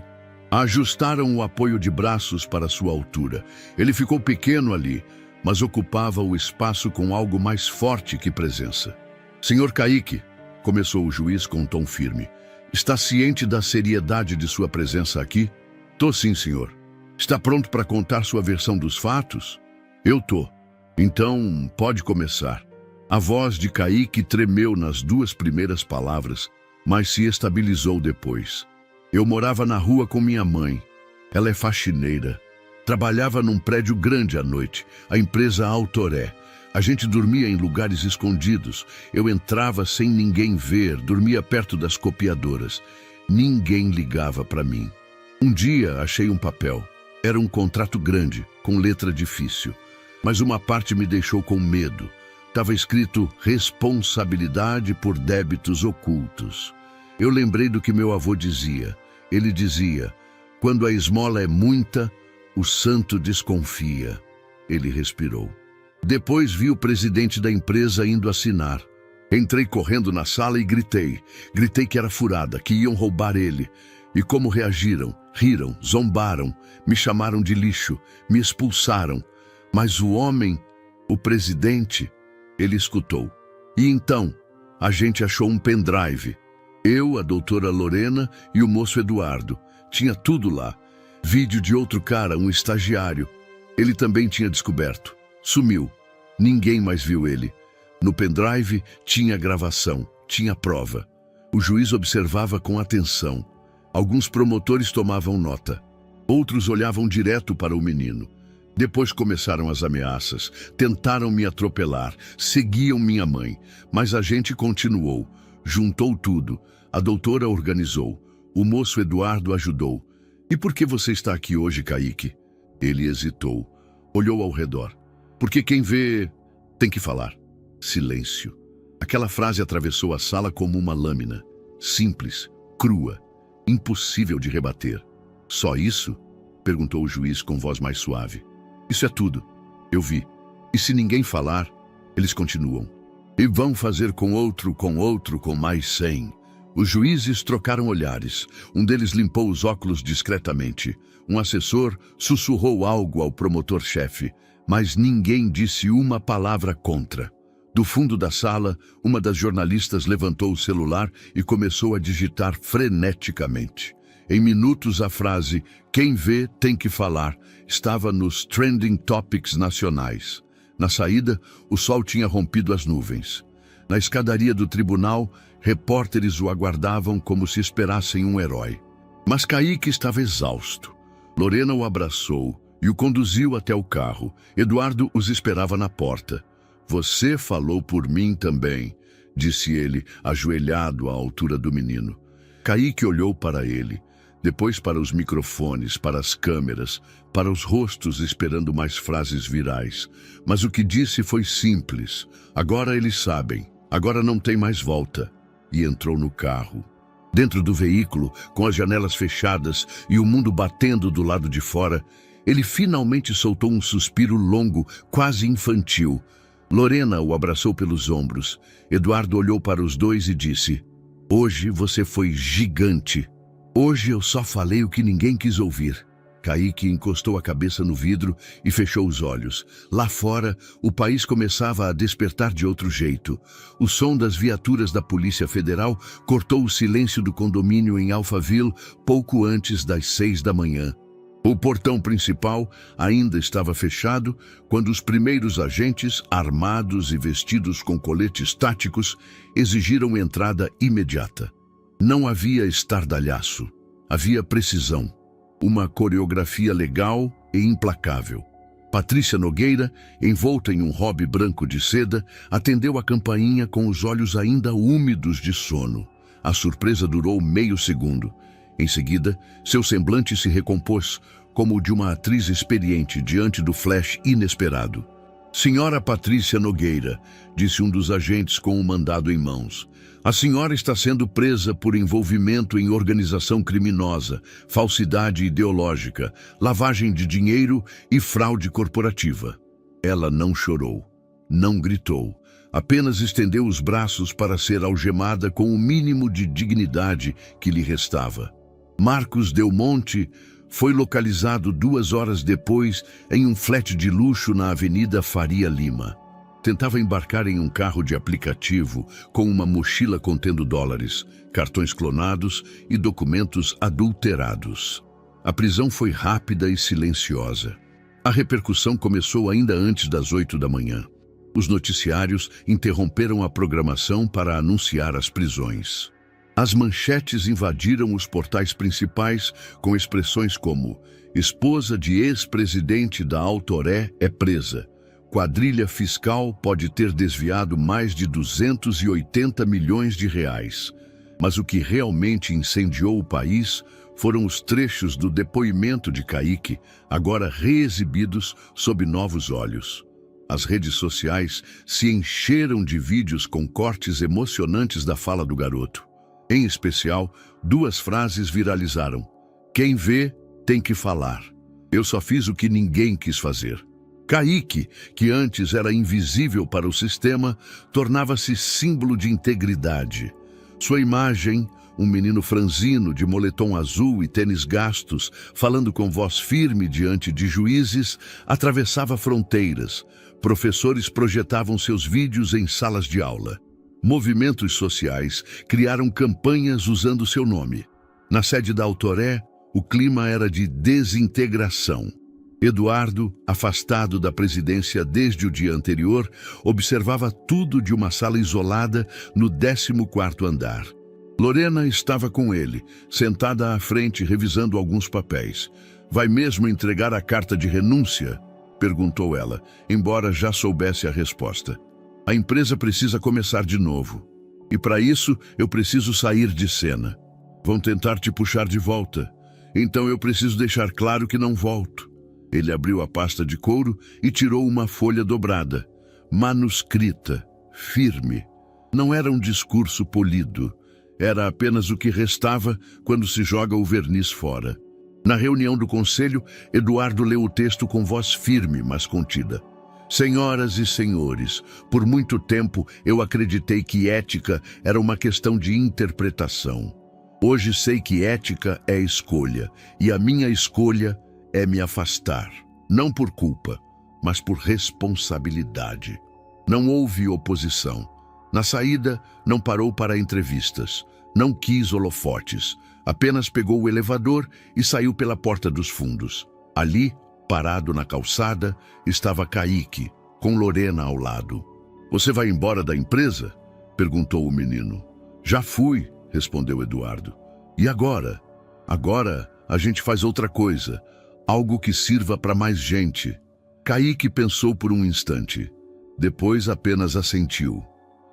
Ajustaram o apoio de braços para sua altura. Ele ficou pequeno ali, mas ocupava o espaço com algo mais forte que presença. Senhor Kaique, começou o juiz com um tom firme, está ciente da seriedade de sua presença aqui? Tô sim, senhor. Está pronto para contar sua versão dos fatos? Eu tô. Então, pode começar. A voz de Kaique tremeu nas 2 primeiras palavras, mas se estabilizou depois. Eu morava na rua com minha mãe. Ela é faxineira. Trabalhava num prédio grande à noite, a empresa Autoré. A gente dormia em lugares escondidos. Eu entrava sem ninguém ver, dormia perto das copiadoras. Ninguém ligava para mim. Um dia achei um papel. Era um contrato grande, com letra difícil. Mas uma parte me deixou com medo. Estava escrito responsabilidade por débitos ocultos. Eu lembrei do que meu avô dizia. Ele dizia, quando a esmola é muita, o santo desconfia. Ele respirou. Depois vi o presidente da empresa indo assinar. Entrei correndo na sala e gritei. Gritei que era furada, que iam roubar ele. E como reagiram? Riram, zombaram, me chamaram de lixo, me expulsaram. Mas o homem, o presidente, ele escutou. E então, a gente achou um pendrive. Eu, a doutora Lorena e o moço Eduardo. Tinha tudo lá. Vídeo de outro cara, um estagiário. Ele também tinha descoberto. Sumiu. Ninguém mais viu ele. No pendrive tinha gravação, tinha prova. O juiz observava com atenção. Alguns promotores tomavam nota. Outros olhavam direto para o menino. Depois começaram as ameaças. Tentaram me atropelar. Seguiam minha mãe. Mas a gente continuou. Juntou tudo. A doutora organizou. O moço Eduardo ajudou. E por que você está aqui hoje, Kaique? Ele hesitou. Olhou ao redor. Porque quem vê tem que falar. Silêncio. Aquela frase atravessou a sala como uma lâmina. Simples, crua, impossível de rebater. Só isso? Perguntou o juiz com voz mais suave. Isso é tudo. Eu vi. E se ninguém falar, eles continuam. E vão fazer com outro, com mais 100. Os juízes trocaram olhares. Um deles limpou os óculos discretamente. Um assessor sussurrou algo ao promotor-chefe, mas ninguém disse uma palavra contra. Do fundo da sala, uma das jornalistas levantou o celular e começou a digitar freneticamente. Em minutos, a frase "Quem vê tem que falar" estava nos trending topics nacionais. Na saída, o sol tinha rompido as nuvens. Na escadaria do tribunal, repórteres o aguardavam como se esperassem um herói. Mas Kaique estava exausto. Lorena o abraçou e o conduziu até o carro. Eduardo os esperava na porta. "Você falou por mim também", disse ele, ajoelhado à altura do menino. Kaique olhou para ele, depois para os microfones, para as câmeras, para os rostos esperando mais frases virais. Mas o que disse foi simples. Agora eles sabem, agora não tem mais volta. E entrou no carro. Dentro do veículo, com as janelas fechadas e o mundo batendo do lado de fora, ele finalmente soltou um suspiro longo, quase infantil. Lorena o abraçou pelos ombros. Eduardo olhou para os dois e disse: "Hoje você foi gigante. Hoje eu só falei o que ninguém quis ouvir." Kaique encostou a cabeça no vidro e fechou os olhos. Lá fora, o país começava a despertar de outro jeito. O som das viaturas da Polícia Federal cortou o silêncio do condomínio em Alphaville pouco antes das 6 da manhã. O portão principal ainda estava fechado quando os primeiros agentes, armados e vestidos com coletes táticos, exigiram entrada imediata. Não havia estardalhaço, havia precisão. Uma coreografia legal e implacável. Patrícia Nogueira, envolta em um robe branco de seda, atendeu a campainha com os olhos ainda úmidos de sono. A surpresa durou meio segundo. Em seguida, seu semblante se recompôs, como o de uma atriz experiente diante do flash inesperado. "Senhora Patrícia Nogueira", disse um dos agentes com o mandado em mãos. "A senhora está sendo presa por envolvimento em organização criminosa, falsidade ideológica, lavagem de dinheiro e fraude corporativa." Ela não chorou, não gritou, apenas estendeu os braços para ser algemada com o mínimo de dignidade que lhe restava. Marcos Del Monte foi localizado 2 horas depois em um flat de luxo na Avenida Faria Lima. Tentava embarcar em um carro de aplicativo com uma mochila contendo dólares, cartões clonados e documentos adulterados. A prisão foi rápida e silenciosa. A repercussão começou ainda antes das 8 da manhã. Os noticiários interromperam a programação para anunciar as prisões. As manchetes invadiram os portais principais com expressões como "Esposa de ex-presidente da Autoré é presa. Quadrilha fiscal pode ter desviado mais de 280 milhões de reais." Mas o que realmente incendiou o país foram os trechos do depoimento de Kaique, agora reexibidos sob novos olhos. As redes sociais se encheram de vídeos com cortes emocionantes da fala do garoto. Em especial, 2 frases viralizaram. "Quem vê tem que falar. Eu só fiz o que ninguém quis fazer." Kaique, que antes era invisível para o sistema, tornava-se símbolo de integridade. Sua imagem, um menino franzino de moletom azul e tênis gastos, falando com voz firme diante de juízes, atravessava fronteiras. Professores projetavam seus vídeos em salas de aula. Movimentos sociais criaram campanhas usando seu nome. Na sede da Autoré, o clima era de desintegração. Eduardo, afastado da presidência desde o dia anterior, observava tudo de uma sala isolada no 14º andar. Lorena estava com ele, sentada à frente revisando alguns papéis. "Vai mesmo entregar a carta de renúncia?", perguntou ela, embora já soubesse a resposta. "A empresa precisa começar de novo. E para isso eu preciso sair de cena. Vão tentar te puxar de volta. Então eu preciso deixar claro que não volto." Ele abriu a pasta de couro e tirou uma folha dobrada, manuscrita, firme. Não era um discurso polido. Era apenas o que restava quando se joga o verniz fora. Na reunião do conselho, Eduardo leu o texto com voz firme, mas contida. Senhoras e senhores, por muito tempo eu acreditei que ética era uma questão de interpretação. Hoje sei que ética é escolha, e a minha escolha é me afastar, não por culpa, mas por responsabilidade. Não houve oposição. Na saída, não parou para entrevistas, não quis holofotes, apenas pegou o elevador e saiu pela porta dos fundos. Ali, parado na calçada, estava Kaique, com Lorena ao lado. Você vai embora da empresa? Perguntou o menino. Já fui, respondeu Eduardo. E agora? Agora a gente faz outra coisa, algo que sirva para mais gente. Kaique pensou por um instante. Depois apenas assentiu.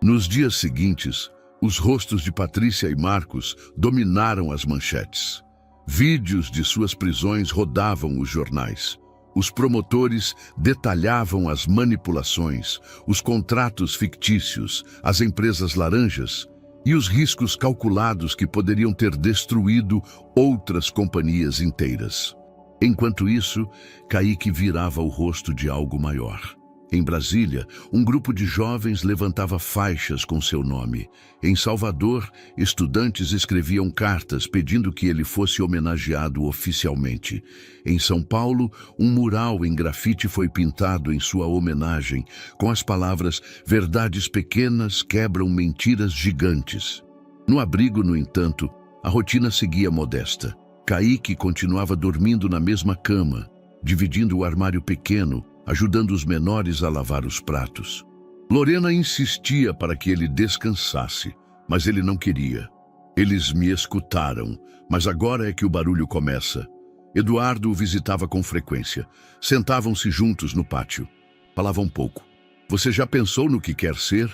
Nos dias seguintes, os rostos de Patrícia e Marcos dominaram as manchetes. Vídeos de suas prisões rodavam os jornais. Os promotores detalhavam as manipulações, os contratos fictícios, as empresas laranjas e os riscos calculados que poderiam ter destruído outras companhias inteiras. Enquanto isso, Kaique virava o rosto de algo maior. Em Brasília, um grupo de jovens levantava faixas com seu nome. Em Salvador, estudantes escreviam cartas pedindo que ele fosse homenageado oficialmente. Em São Paulo, um mural em grafite foi pintado em sua homenagem, com as palavras "Verdades pequenas quebram mentiras gigantes". No abrigo, no entanto, a rotina seguia modesta. Kaique continuava dormindo na mesma cama, dividindo o armário pequeno, ajudando os menores a lavar os pratos. Lorena insistia para que ele descansasse, mas ele não queria. Eles me escutaram, mas agora é que o barulho começa. Eduardo o visitava com frequência. Sentavam-se juntos no pátio. Falavam pouco. Você já pensou no que quer ser?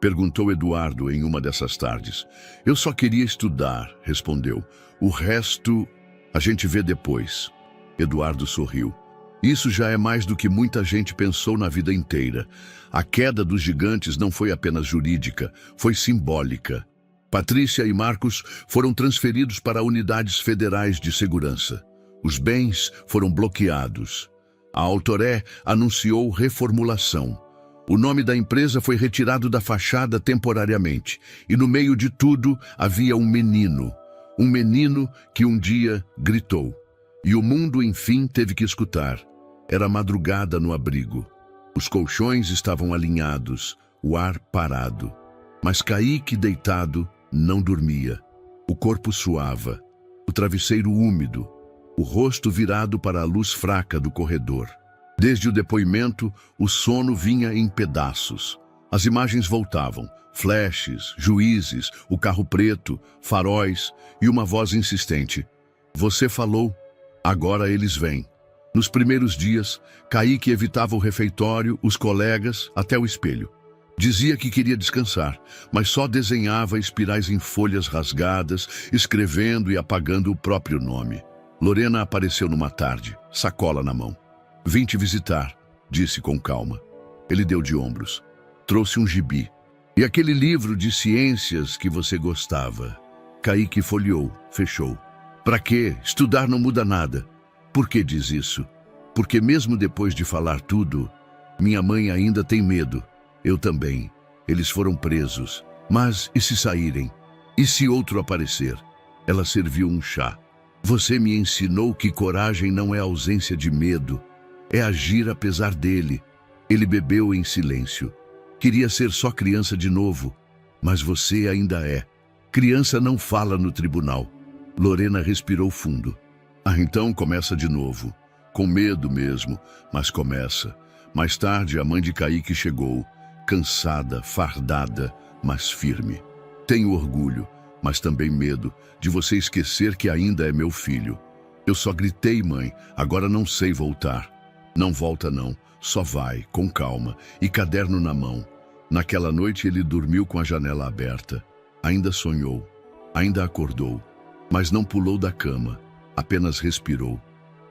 Perguntou Eduardo em uma dessas tardes. Eu só queria estudar, respondeu. O resto a gente vê depois. Eduardo sorriu. Isso já é mais do que muita gente pensou na vida inteira. A queda dos gigantes não foi apenas jurídica, foi simbólica. Patrícia e Marcos foram transferidos para unidades federais de segurança. Os bens foram bloqueados. A Autoré anunciou reformulação. O nome da empresa foi retirado da fachada temporariamente. E no meio de tudo havia um menino. Um menino que um dia gritou. E o mundo, enfim, teve que escutar. Era madrugada no abrigo. Os colchões estavam alinhados, o ar parado. Mas Kaique, deitado, não dormia. O corpo suava, o travesseiro úmido, o rosto virado para a luz fraca do corredor. Desde o depoimento, o sono vinha em pedaços. As imagens voltavam, flashes, juízes, o carro preto, faróis e uma voz insistente. Você falou, agora eles vêm. Nos primeiros dias, Kaique evitava o refeitório, os colegas, até o espelho. Dizia que queria descansar, mas só desenhava espirais em folhas rasgadas, escrevendo e apagando o próprio nome. Lorena apareceu numa tarde, sacola na mão. Vim te visitar, disse com calma. Ele deu de ombros. Trouxe um gibi. E aquele livro de ciências que você gostava. Kaique folheou, fechou. Pra quê? Estudar não muda nada. Por que diz isso? Porque mesmo depois de falar tudo, minha mãe ainda tem medo. Eu também. Eles foram presos. Mas e se saírem? E se outro aparecer? Ela serviu um chá. Você me ensinou que coragem não é ausência de medo. É agir apesar dele. Ele bebeu em silêncio. Queria ser só criança de novo. Mas você ainda é. Criança não fala no tribunal. Lorena respirou fundo. Então começa de novo. Com medo mesmo, mas começa. Mais tarde, a mãe de Kaique chegou. Cansada, fardada, mas firme. Tenho orgulho, mas também medo de você esquecer que ainda é meu filho. Eu só gritei, mãe, agora não sei voltar. Não volta não, só vai, com calma, e caderno na mão. Naquela noite ele dormiu com a janela aberta. Ainda sonhou, ainda acordou, mas não pulou da cama, apenas respirou.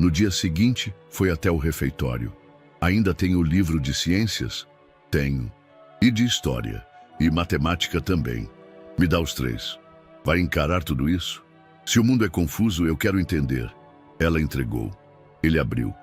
No dia seguinte, foi até o refeitório. Ainda tem o livro de ciências? Tenho. E de história. E matemática também. Me dá os 3. Vai encarar tudo isso? Se o mundo é confuso, eu quero entender. Ela entregou. Ele abriu.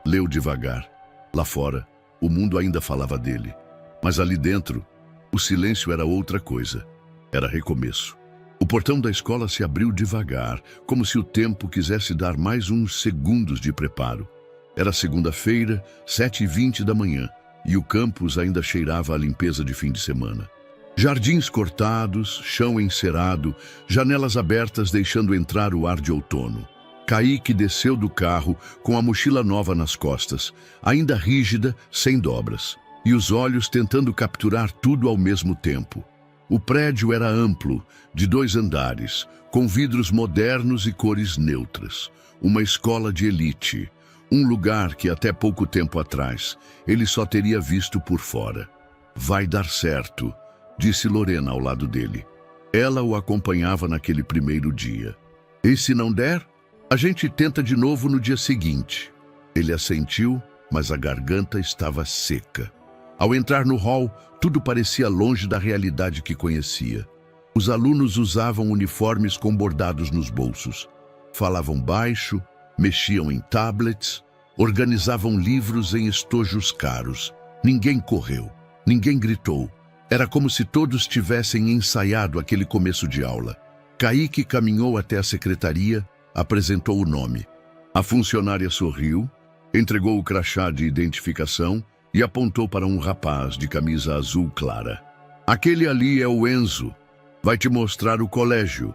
Leu devagar. Lá fora, o mundo ainda falava dele. Mas ali dentro, o silêncio era outra coisa. Era recomeço. O portão da escola se abriu devagar, como se o tempo quisesse dar mais uns segundos de preparo. Era segunda-feira, 7h20 da manhã, e o campus ainda cheirava a limpeza de fim de semana. Jardins cortados, chão encerado, janelas abertas deixando entrar o ar de outono. Kaique desceu do carro com a mochila nova nas costas, ainda rígida, sem dobras, e os olhos tentando capturar tudo ao mesmo tempo. O prédio era amplo, de 2 andares, com vidros modernos e cores neutras. Uma escola de elite, um lugar que até pouco tempo atrás ele só teria visto por fora. Vai dar certo, disse Lorena ao lado dele. Ela o acompanhava naquele primeiro dia. E se não der, a gente tenta de novo no dia seguinte. Ele assentiu, mas a garganta estava seca. Ao entrar no hall, tudo parecia longe da realidade que conhecia. Os alunos usavam uniformes com bordados nos bolsos. Falavam baixo, mexiam em tablets, organizavam livros em estojos caros. Ninguém correu, ninguém gritou. Era como se todos tivessem ensaiado aquele começo de aula. Kaique caminhou até a secretaria, apresentou o nome. A funcionária sorriu, entregou o crachá de identificação e apontou para um rapaz de camisa azul clara. Aquele ali é o Enzo. Vai te mostrar o colégio.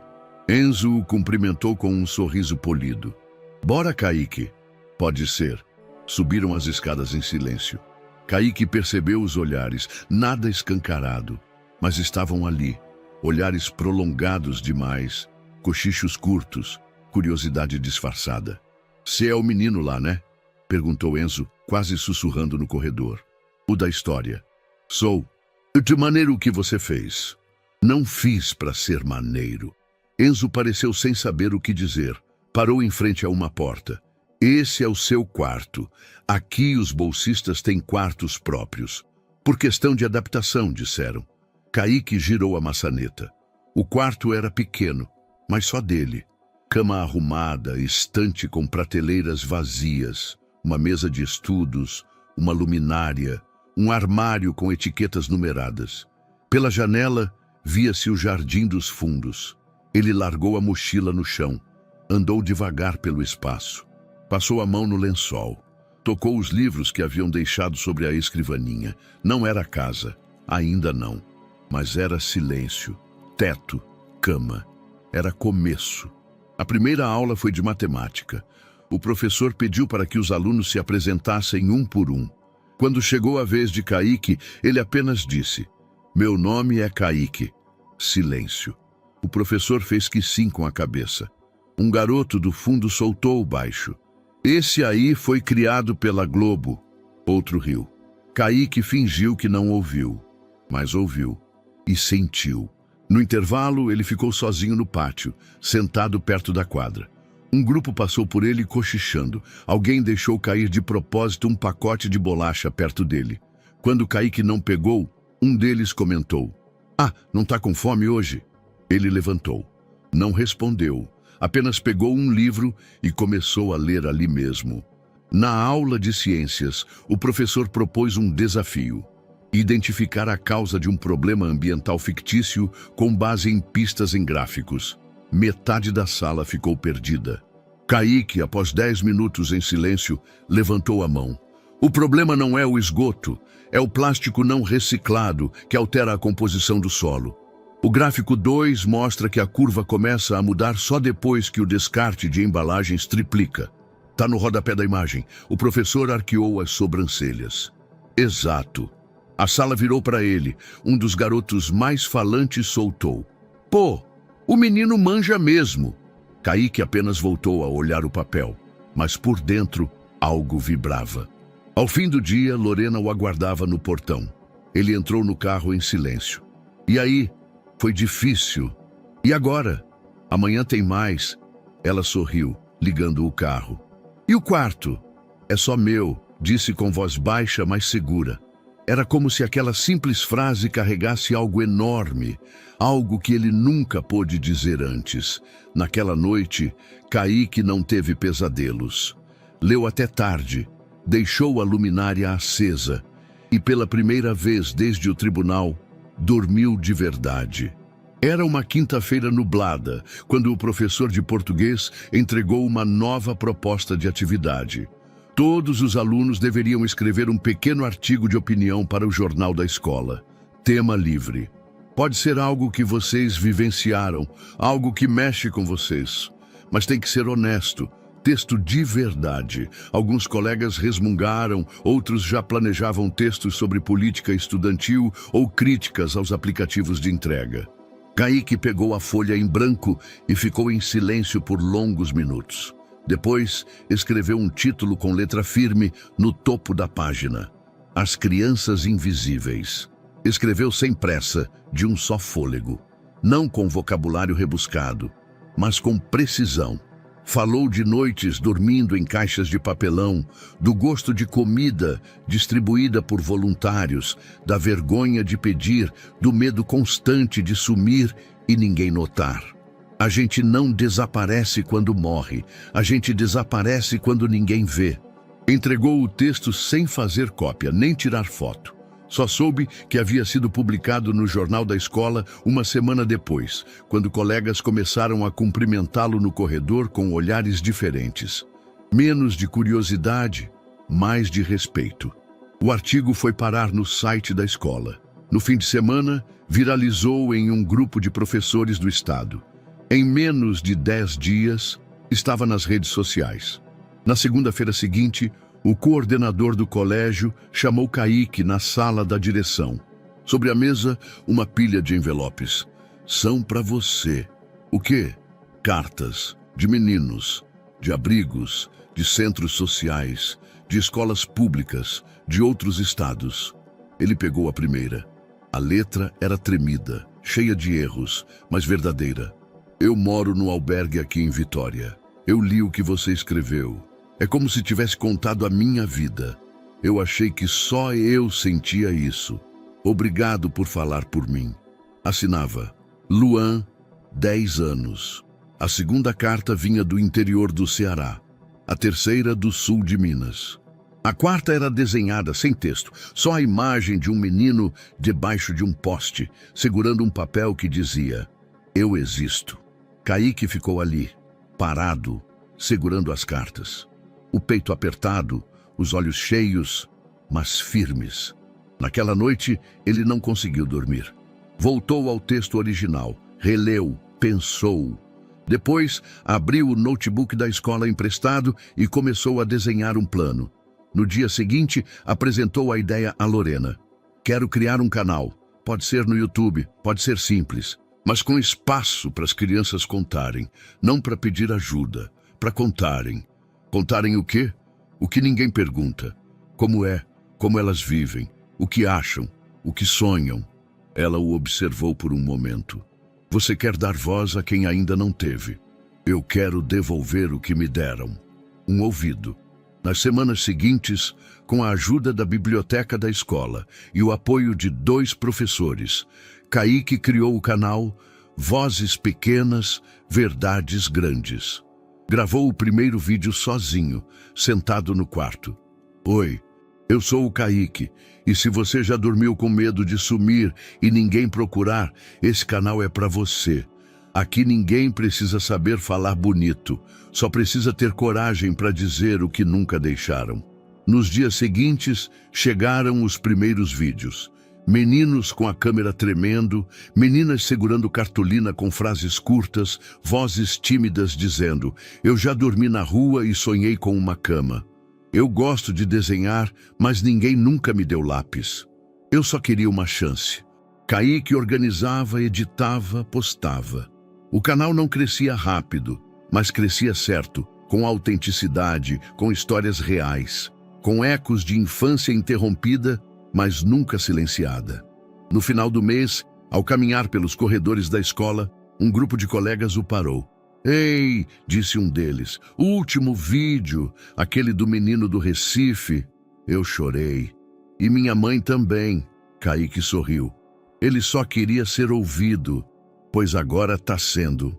Enzo o cumprimentou com um sorriso polido. Bora, Kaique. Pode ser. Subiram as escadas em silêncio. Kaique percebeu os olhares, nada escancarado, mas estavam ali. Olhares prolongados demais, cochichos curtos, curiosidade disfarçada. Você é o menino lá, né? Perguntou Enzo, quase sussurrando no corredor. O da história. Sou. De maneira o que você fez. Não fiz para ser maneiro. Enzo pareceu sem saber o que dizer. Parou em frente a uma porta. Esse é o seu quarto. Aqui os bolsistas têm quartos próprios. Por questão de adaptação, disseram. Kaique girou a maçaneta. O quarto era pequeno, mas só dele. Cama arrumada, estante com prateleiras vazias, uma mesa de estudos, uma luminária, um armário com etiquetas numeradas. Pela janela, via-se o jardim dos fundos. Ele largou a mochila no chão. Andou devagar pelo espaço. Passou a mão no lençol. Tocou os livros que haviam deixado sobre a escrivaninha. Não era casa, ainda não. Mas era silêncio, teto, cama. Era começo. A primeira aula foi de matemática. O professor pediu para que os alunos se apresentassem um por um. Quando chegou a vez de Kaique, ele apenas disse: "Meu nome é Kaique." Silêncio. O professor fez que sim com a cabeça. Um garoto do fundo soltou baixo: "Esse aí foi criado pela Globo." Outro riu. Kaique fingiu que não ouviu, mas ouviu e sentiu. No intervalo, ele ficou sozinho no pátio, sentado perto da quadra. Um grupo passou por ele cochichando. Alguém deixou cair de propósito um pacote de bolacha perto dele. Quando Kaique não pegou, um deles comentou: "Ah, não tá com fome hoje?" Ele levantou. Não respondeu. Apenas pegou um livro e começou a ler ali mesmo. Na aula de ciências, o professor propôs um desafio: identificar a causa de um problema ambiental fictício com base em pistas em gráficos. Metade da sala ficou perdida. Kaique, após 10 minutos em silêncio, levantou a mão. O problema não é o esgoto, é o plástico não reciclado que altera a composição do solo. O gráfico 2 mostra que a curva começa a mudar só depois que o descarte de embalagens triplica. Tá no rodapé da imagem. O professor arqueou as sobrancelhas. Exato. A sala virou para ele. Um dos garotos mais falantes soltou: "Pô, o menino manja mesmo." Kaique apenas voltou a olhar o papel, mas por dentro algo vibrava. Ao fim do dia, Lorena o aguardava no portão. Ele entrou no carro em silêncio. "E aí? Foi difícil. E agora? Amanhã tem mais." Ela sorriu, ligando o carro. "E o quarto?" "É só meu", disse com voz baixa, mas segura. Era como se aquela simples frase carregasse algo enorme, algo que ele nunca pôde dizer antes. Naquela noite, Kaique não teve pesadelos. Leu até tarde, deixou a luminária acesa e, pela primeira vez desde o tribunal, dormiu de verdade. Era uma quinta-feira nublada, quando o professor de português entregou uma nova proposta de atividade. Todos os alunos deveriam escrever um pequeno artigo de opinião para o jornal da escola. Tema livre. Pode ser algo que vocês vivenciaram, algo que mexe com vocês. Mas tem que ser honesto, texto de verdade. Alguns colegas resmungaram, outros já planejavam textos sobre política estudantil ou críticas aos aplicativos de entrega. Kaique pegou a folha em branco e ficou em silêncio por longos minutos. Depois, escreveu um título com letra firme no topo da página. As Crianças Invisíveis. Escreveu sem pressa, de um só fôlego. Não com vocabulário rebuscado, mas com precisão. Falou de noites dormindo em caixas de papelão, do gosto de comida distribuída por voluntários, da vergonha de pedir, do medo constante de sumir e ninguém notar. A gente não desaparece quando morre, a gente desaparece quando ninguém vê. Entregou o texto sem fazer cópia, nem tirar foto. Só soube que havia sido publicado no jornal da escola uma semana depois, quando colegas começaram a cumprimentá-lo no corredor com olhares diferentes. Menos de curiosidade, mais de respeito. O artigo foi parar no site da escola. No fim de semana, viralizou em um grupo de professores do estado. Em menos de 10 dias, estava nas redes sociais. Na segunda-feira seguinte, o coordenador do colégio chamou Kaique na sala da direção. Sobre a mesa, uma pilha de envelopes. São para você. O quê? Cartas de meninos, de abrigos, de centros sociais, de escolas públicas, de outros estados. Ele pegou a primeira. A letra era tremida, cheia de erros, mas verdadeira. Eu moro no albergue aqui em Vitória. Eu li o que você escreveu. É como se tivesse contado a minha vida. Eu achei que só eu sentia isso. Obrigado por falar por mim. Assinava Luan, 10 anos. A segunda carta vinha do interior do Ceará. A terceira do sul de Minas. A quarta era desenhada sem texto, só a imagem de um menino debaixo de um poste, segurando um papel que dizia: Eu existo. Kaique ficou ali, parado, segurando as cartas. O peito apertado, os olhos cheios, mas firmes. Naquela noite, ele não conseguiu dormir. Voltou ao texto original, releu, pensou. Depois, abriu o notebook da escola emprestado e começou a desenhar um plano. No dia seguinte, apresentou a ideia a Lorena. Quero criar um canal. Pode ser no YouTube, pode ser simples. Mas com espaço para as crianças contarem, não para pedir ajuda, para contarem. Contarem o quê? O que ninguém pergunta. Como é, como elas vivem, o que acham, o que sonham. Ela o observou por um momento. Você quer dar voz a quem ainda não teve. Eu quero devolver o que me deram. Um ouvido. Nas semanas seguintes, com a ajuda da biblioteca da escola e o apoio de 2 professores, Kaique criou o canal Vozes Pequenas, Verdades Grandes. Gravou o primeiro vídeo sozinho, sentado no quarto. Oi, eu sou o Kaique, e se você já dormiu com medo de sumir e ninguém procurar, esse canal é para você. Aqui ninguém precisa saber falar bonito, só precisa ter coragem para dizer o que nunca deixaram. Nos dias seguintes, chegaram os primeiros vídeos. Meninos com a câmera tremendo, meninas segurando cartolina com frases curtas, vozes tímidas dizendo: Eu já dormi na rua e sonhei com uma cama. Eu gosto de desenhar, mas ninguém nunca me deu lápis. Eu só queria uma chance. Kaique organizava, editava, postava. O canal não crescia rápido, mas crescia certo, com autenticidade, com histórias reais, com ecos de infância interrompida, mas nunca silenciada. No final do mês, ao caminhar pelos corredores da escola, um grupo de colegas o parou. Ei, disse um deles, o último vídeo, aquele do menino do Recife. Eu chorei. E minha mãe também, Kaique sorriu. Ele só queria ser ouvido, pois agora está sendo.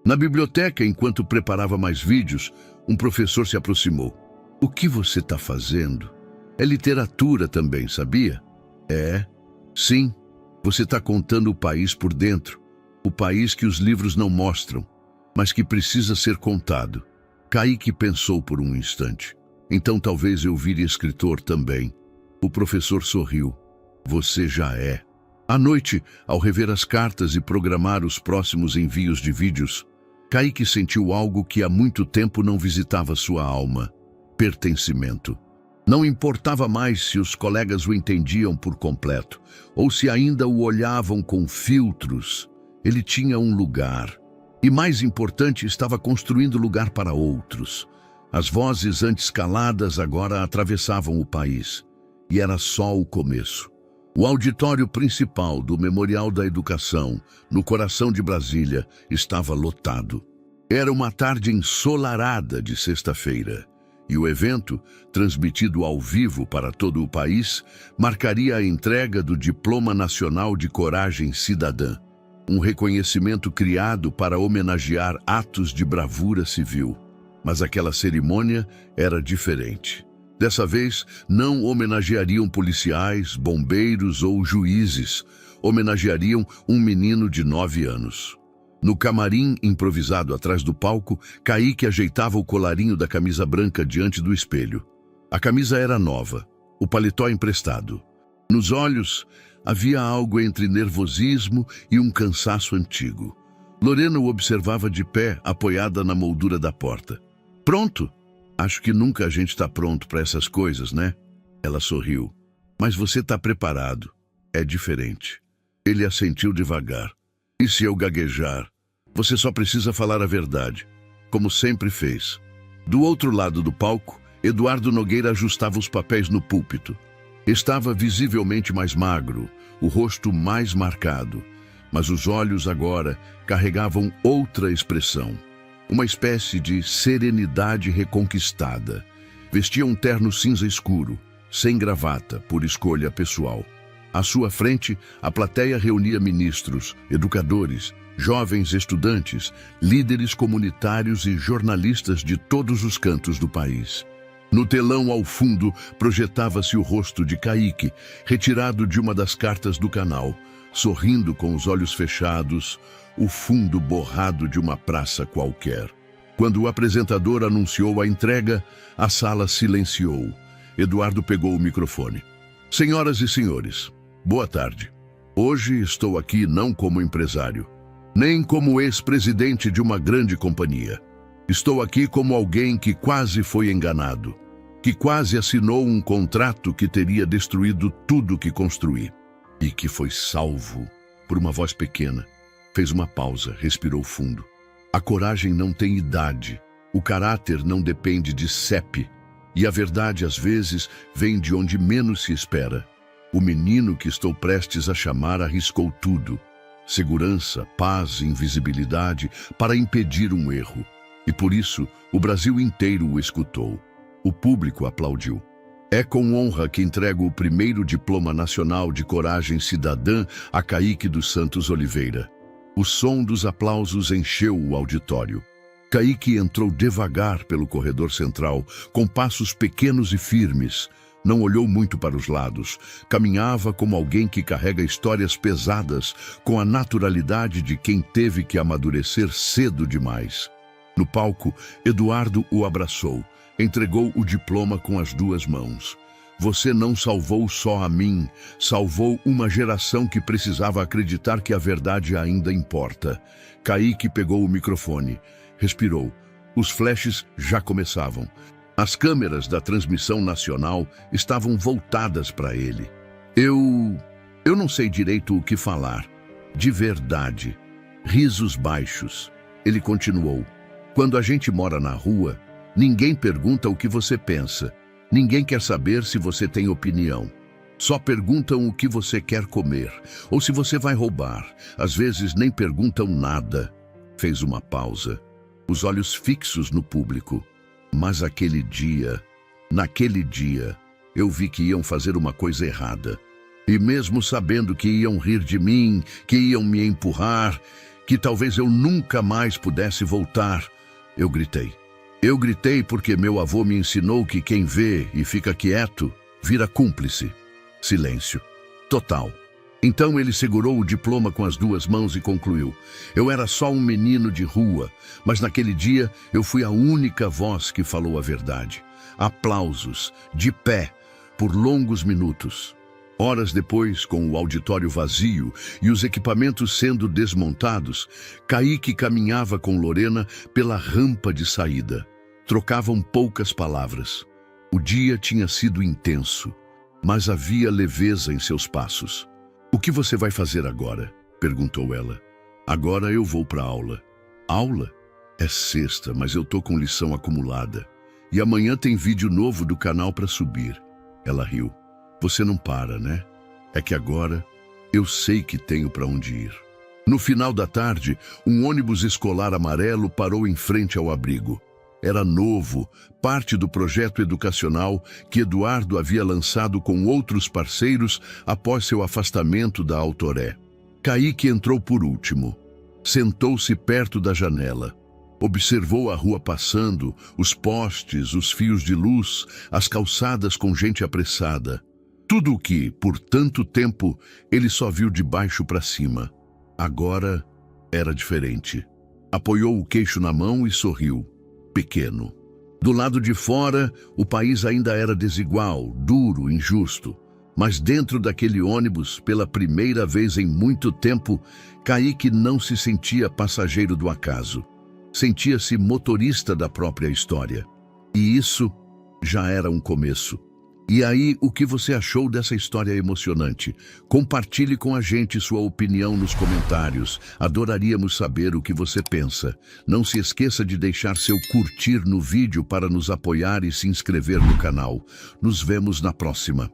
Na biblioteca, enquanto preparava mais vídeos, um professor se aproximou. O que você está fazendo? É literatura também, sabia? É. Sim, você está contando o país por dentro. O país que os livros não mostram, mas que precisa ser contado. Kaique pensou por um instante. Então talvez eu vire escritor também. O professor sorriu. Você já é. À noite, ao rever as cartas e programar os próximos envios de vídeos, Kaique sentiu algo que há muito tempo não visitava sua alma: pertencimento. Não importava mais se os colegas o entendiam por completo, ou se ainda o olhavam com filtros. Ele tinha um lugar. E mais importante, estava construindo lugar para outros. As vozes antes caladas agora atravessavam o país. E era só o começo. O auditório principal do Memorial da Educação, no coração de Brasília, estava lotado. Era uma tarde ensolarada de sexta-feira. E o evento, transmitido ao vivo para todo o país, marcaria a entrega do Diploma Nacional de Coragem Cidadã, um reconhecimento criado para homenagear atos de bravura civil. Mas aquela cerimônia era diferente. Dessa vez, não homenageariam policiais, bombeiros ou juízes. Homenageariam um menino de 9 anos. No camarim improvisado atrás do palco, Kaique ajeitava o colarinho da camisa branca diante do espelho. A camisa era nova, o paletó emprestado. Nos olhos, havia algo entre nervosismo e um cansaço antigo. Lorena o observava de pé, apoiada na moldura da porta. Pronto! Acho que nunca a gente está pronto para essas coisas, né? Ela sorriu. Mas você está preparado. É diferente. Ele assentiu devagar. E se eu gaguejar? Você só precisa falar a verdade, como sempre fez. Do outro lado do palco, Eduardo Nogueira ajustava os papéis no púlpito. Estava visivelmente mais magro, o rosto mais marcado, mas os olhos agora carregavam outra expressão. Uma espécie de serenidade reconquistada. Vestia um terno cinza escuro, sem gravata, por escolha pessoal. À sua frente, a plateia reunia ministros, educadores, jovens estudantes, líderes comunitários e jornalistas de todos os cantos do país. No telão ao fundo, projetava-se o rosto de Kaique, retirado de uma das cartas do canal, sorrindo com os olhos fechados, o fundo borrado de uma praça qualquer. Quando o apresentador anunciou a entrega, a sala silenciou. Eduardo pegou o microfone. Senhoras e senhores, boa tarde. Hoje estou aqui não como empresário, nem como ex-presidente de uma grande companhia. Estou aqui como alguém que quase foi enganado, que quase assinou um contrato que teria destruído tudo que construí, e que foi salvo por uma voz pequena. Fez uma pausa, respirou fundo. A coragem não tem idade, o caráter não depende de CEP, e a verdade às vezes vem de onde menos se espera. O menino que estou prestes a chamar arriscou tudo. Segurança, paz, invisibilidade, para impedir um erro. E por isso, o Brasil inteiro o escutou. O público aplaudiu. É com honra que entrego o primeiro Diploma Nacional de Coragem Cidadã a Kaique dos Santos Oliveira. O som dos aplausos encheu o auditório. Kaique entrou devagar pelo corredor central, com passos pequenos e firmes. Não olhou muito para os lados. Caminhava como alguém que carrega histórias pesadas, com a naturalidade de quem teve que amadurecer cedo demais. No palco, Eduardo o abraçou. Entregou o diploma com as 2 mãos. Você não salvou só a mim, salvou uma geração que precisava acreditar que a verdade ainda importa. Kaique pegou o microfone, respirou. Os flashes já começavam. As câmeras da transmissão nacional estavam voltadas para ele. Eu não sei direito o que falar. De verdade. Risos baixos. Ele continuou. Quando a gente mora na rua, ninguém pergunta o que você pensa. Ninguém quer saber se você tem opinião. Só perguntam o que você quer comer, ou se você vai roubar. Às vezes nem perguntam nada. Fez uma pausa, os olhos fixos no público. Mas naquele dia, eu vi que iam fazer uma coisa errada. E mesmo sabendo que iam rir de mim, que iam me empurrar, que talvez eu nunca mais pudesse voltar, eu gritei. Eu gritei porque meu avô me ensinou que quem vê e fica quieto, vira cúmplice. Silêncio. Total. Então ele segurou o diploma com as 2 mãos e concluiu. Eu era só um menino de rua, mas naquele dia eu fui a única voz que falou a verdade. Aplausos, de pé, por longos minutos. Horas depois, com o auditório vazio e os equipamentos sendo desmontados, Kaique caminhava com Lorena pela rampa de saída. Trocavam poucas palavras. O dia tinha sido intenso, mas havia leveza em seus passos. "O que você vai fazer agora?" perguntou ela. "Agora eu vou para a aula." "Aula? É sexta, mas eu tô com lição acumulada. E amanhã tem vídeo novo do canal para subir." Ela riu. "Você não para, né? É que agora eu sei que tenho para onde ir." No final da tarde, um ônibus escolar amarelo parou em frente ao abrigo. Era novo, parte do projeto educacional que Eduardo havia lançado com outros parceiros após seu afastamento da Autoré. Kaique entrou por último. Sentou-se perto da janela. Observou a rua passando, os postes, os fios de luz, as calçadas com gente apressada. Tudo o que, por tanto tempo, ele só viu de baixo para cima. Agora era diferente. Apoiou o queixo na mão e sorriu. Pequeno. Do lado de fora, o país ainda era desigual, duro, injusto. Mas dentro daquele ônibus, pela primeira vez em muito tempo, Kaique não se sentia passageiro do acaso. Sentia-se motorista da própria história. E isso já era um começo. E aí, o que você achou dessa história emocionante? Compartilhe com a gente sua opinião nos comentários. Adoraríamos saber o que você pensa. Não se esqueça de deixar seu curtir no vídeo para nos apoiar e se inscrever no canal. Nos vemos na próxima.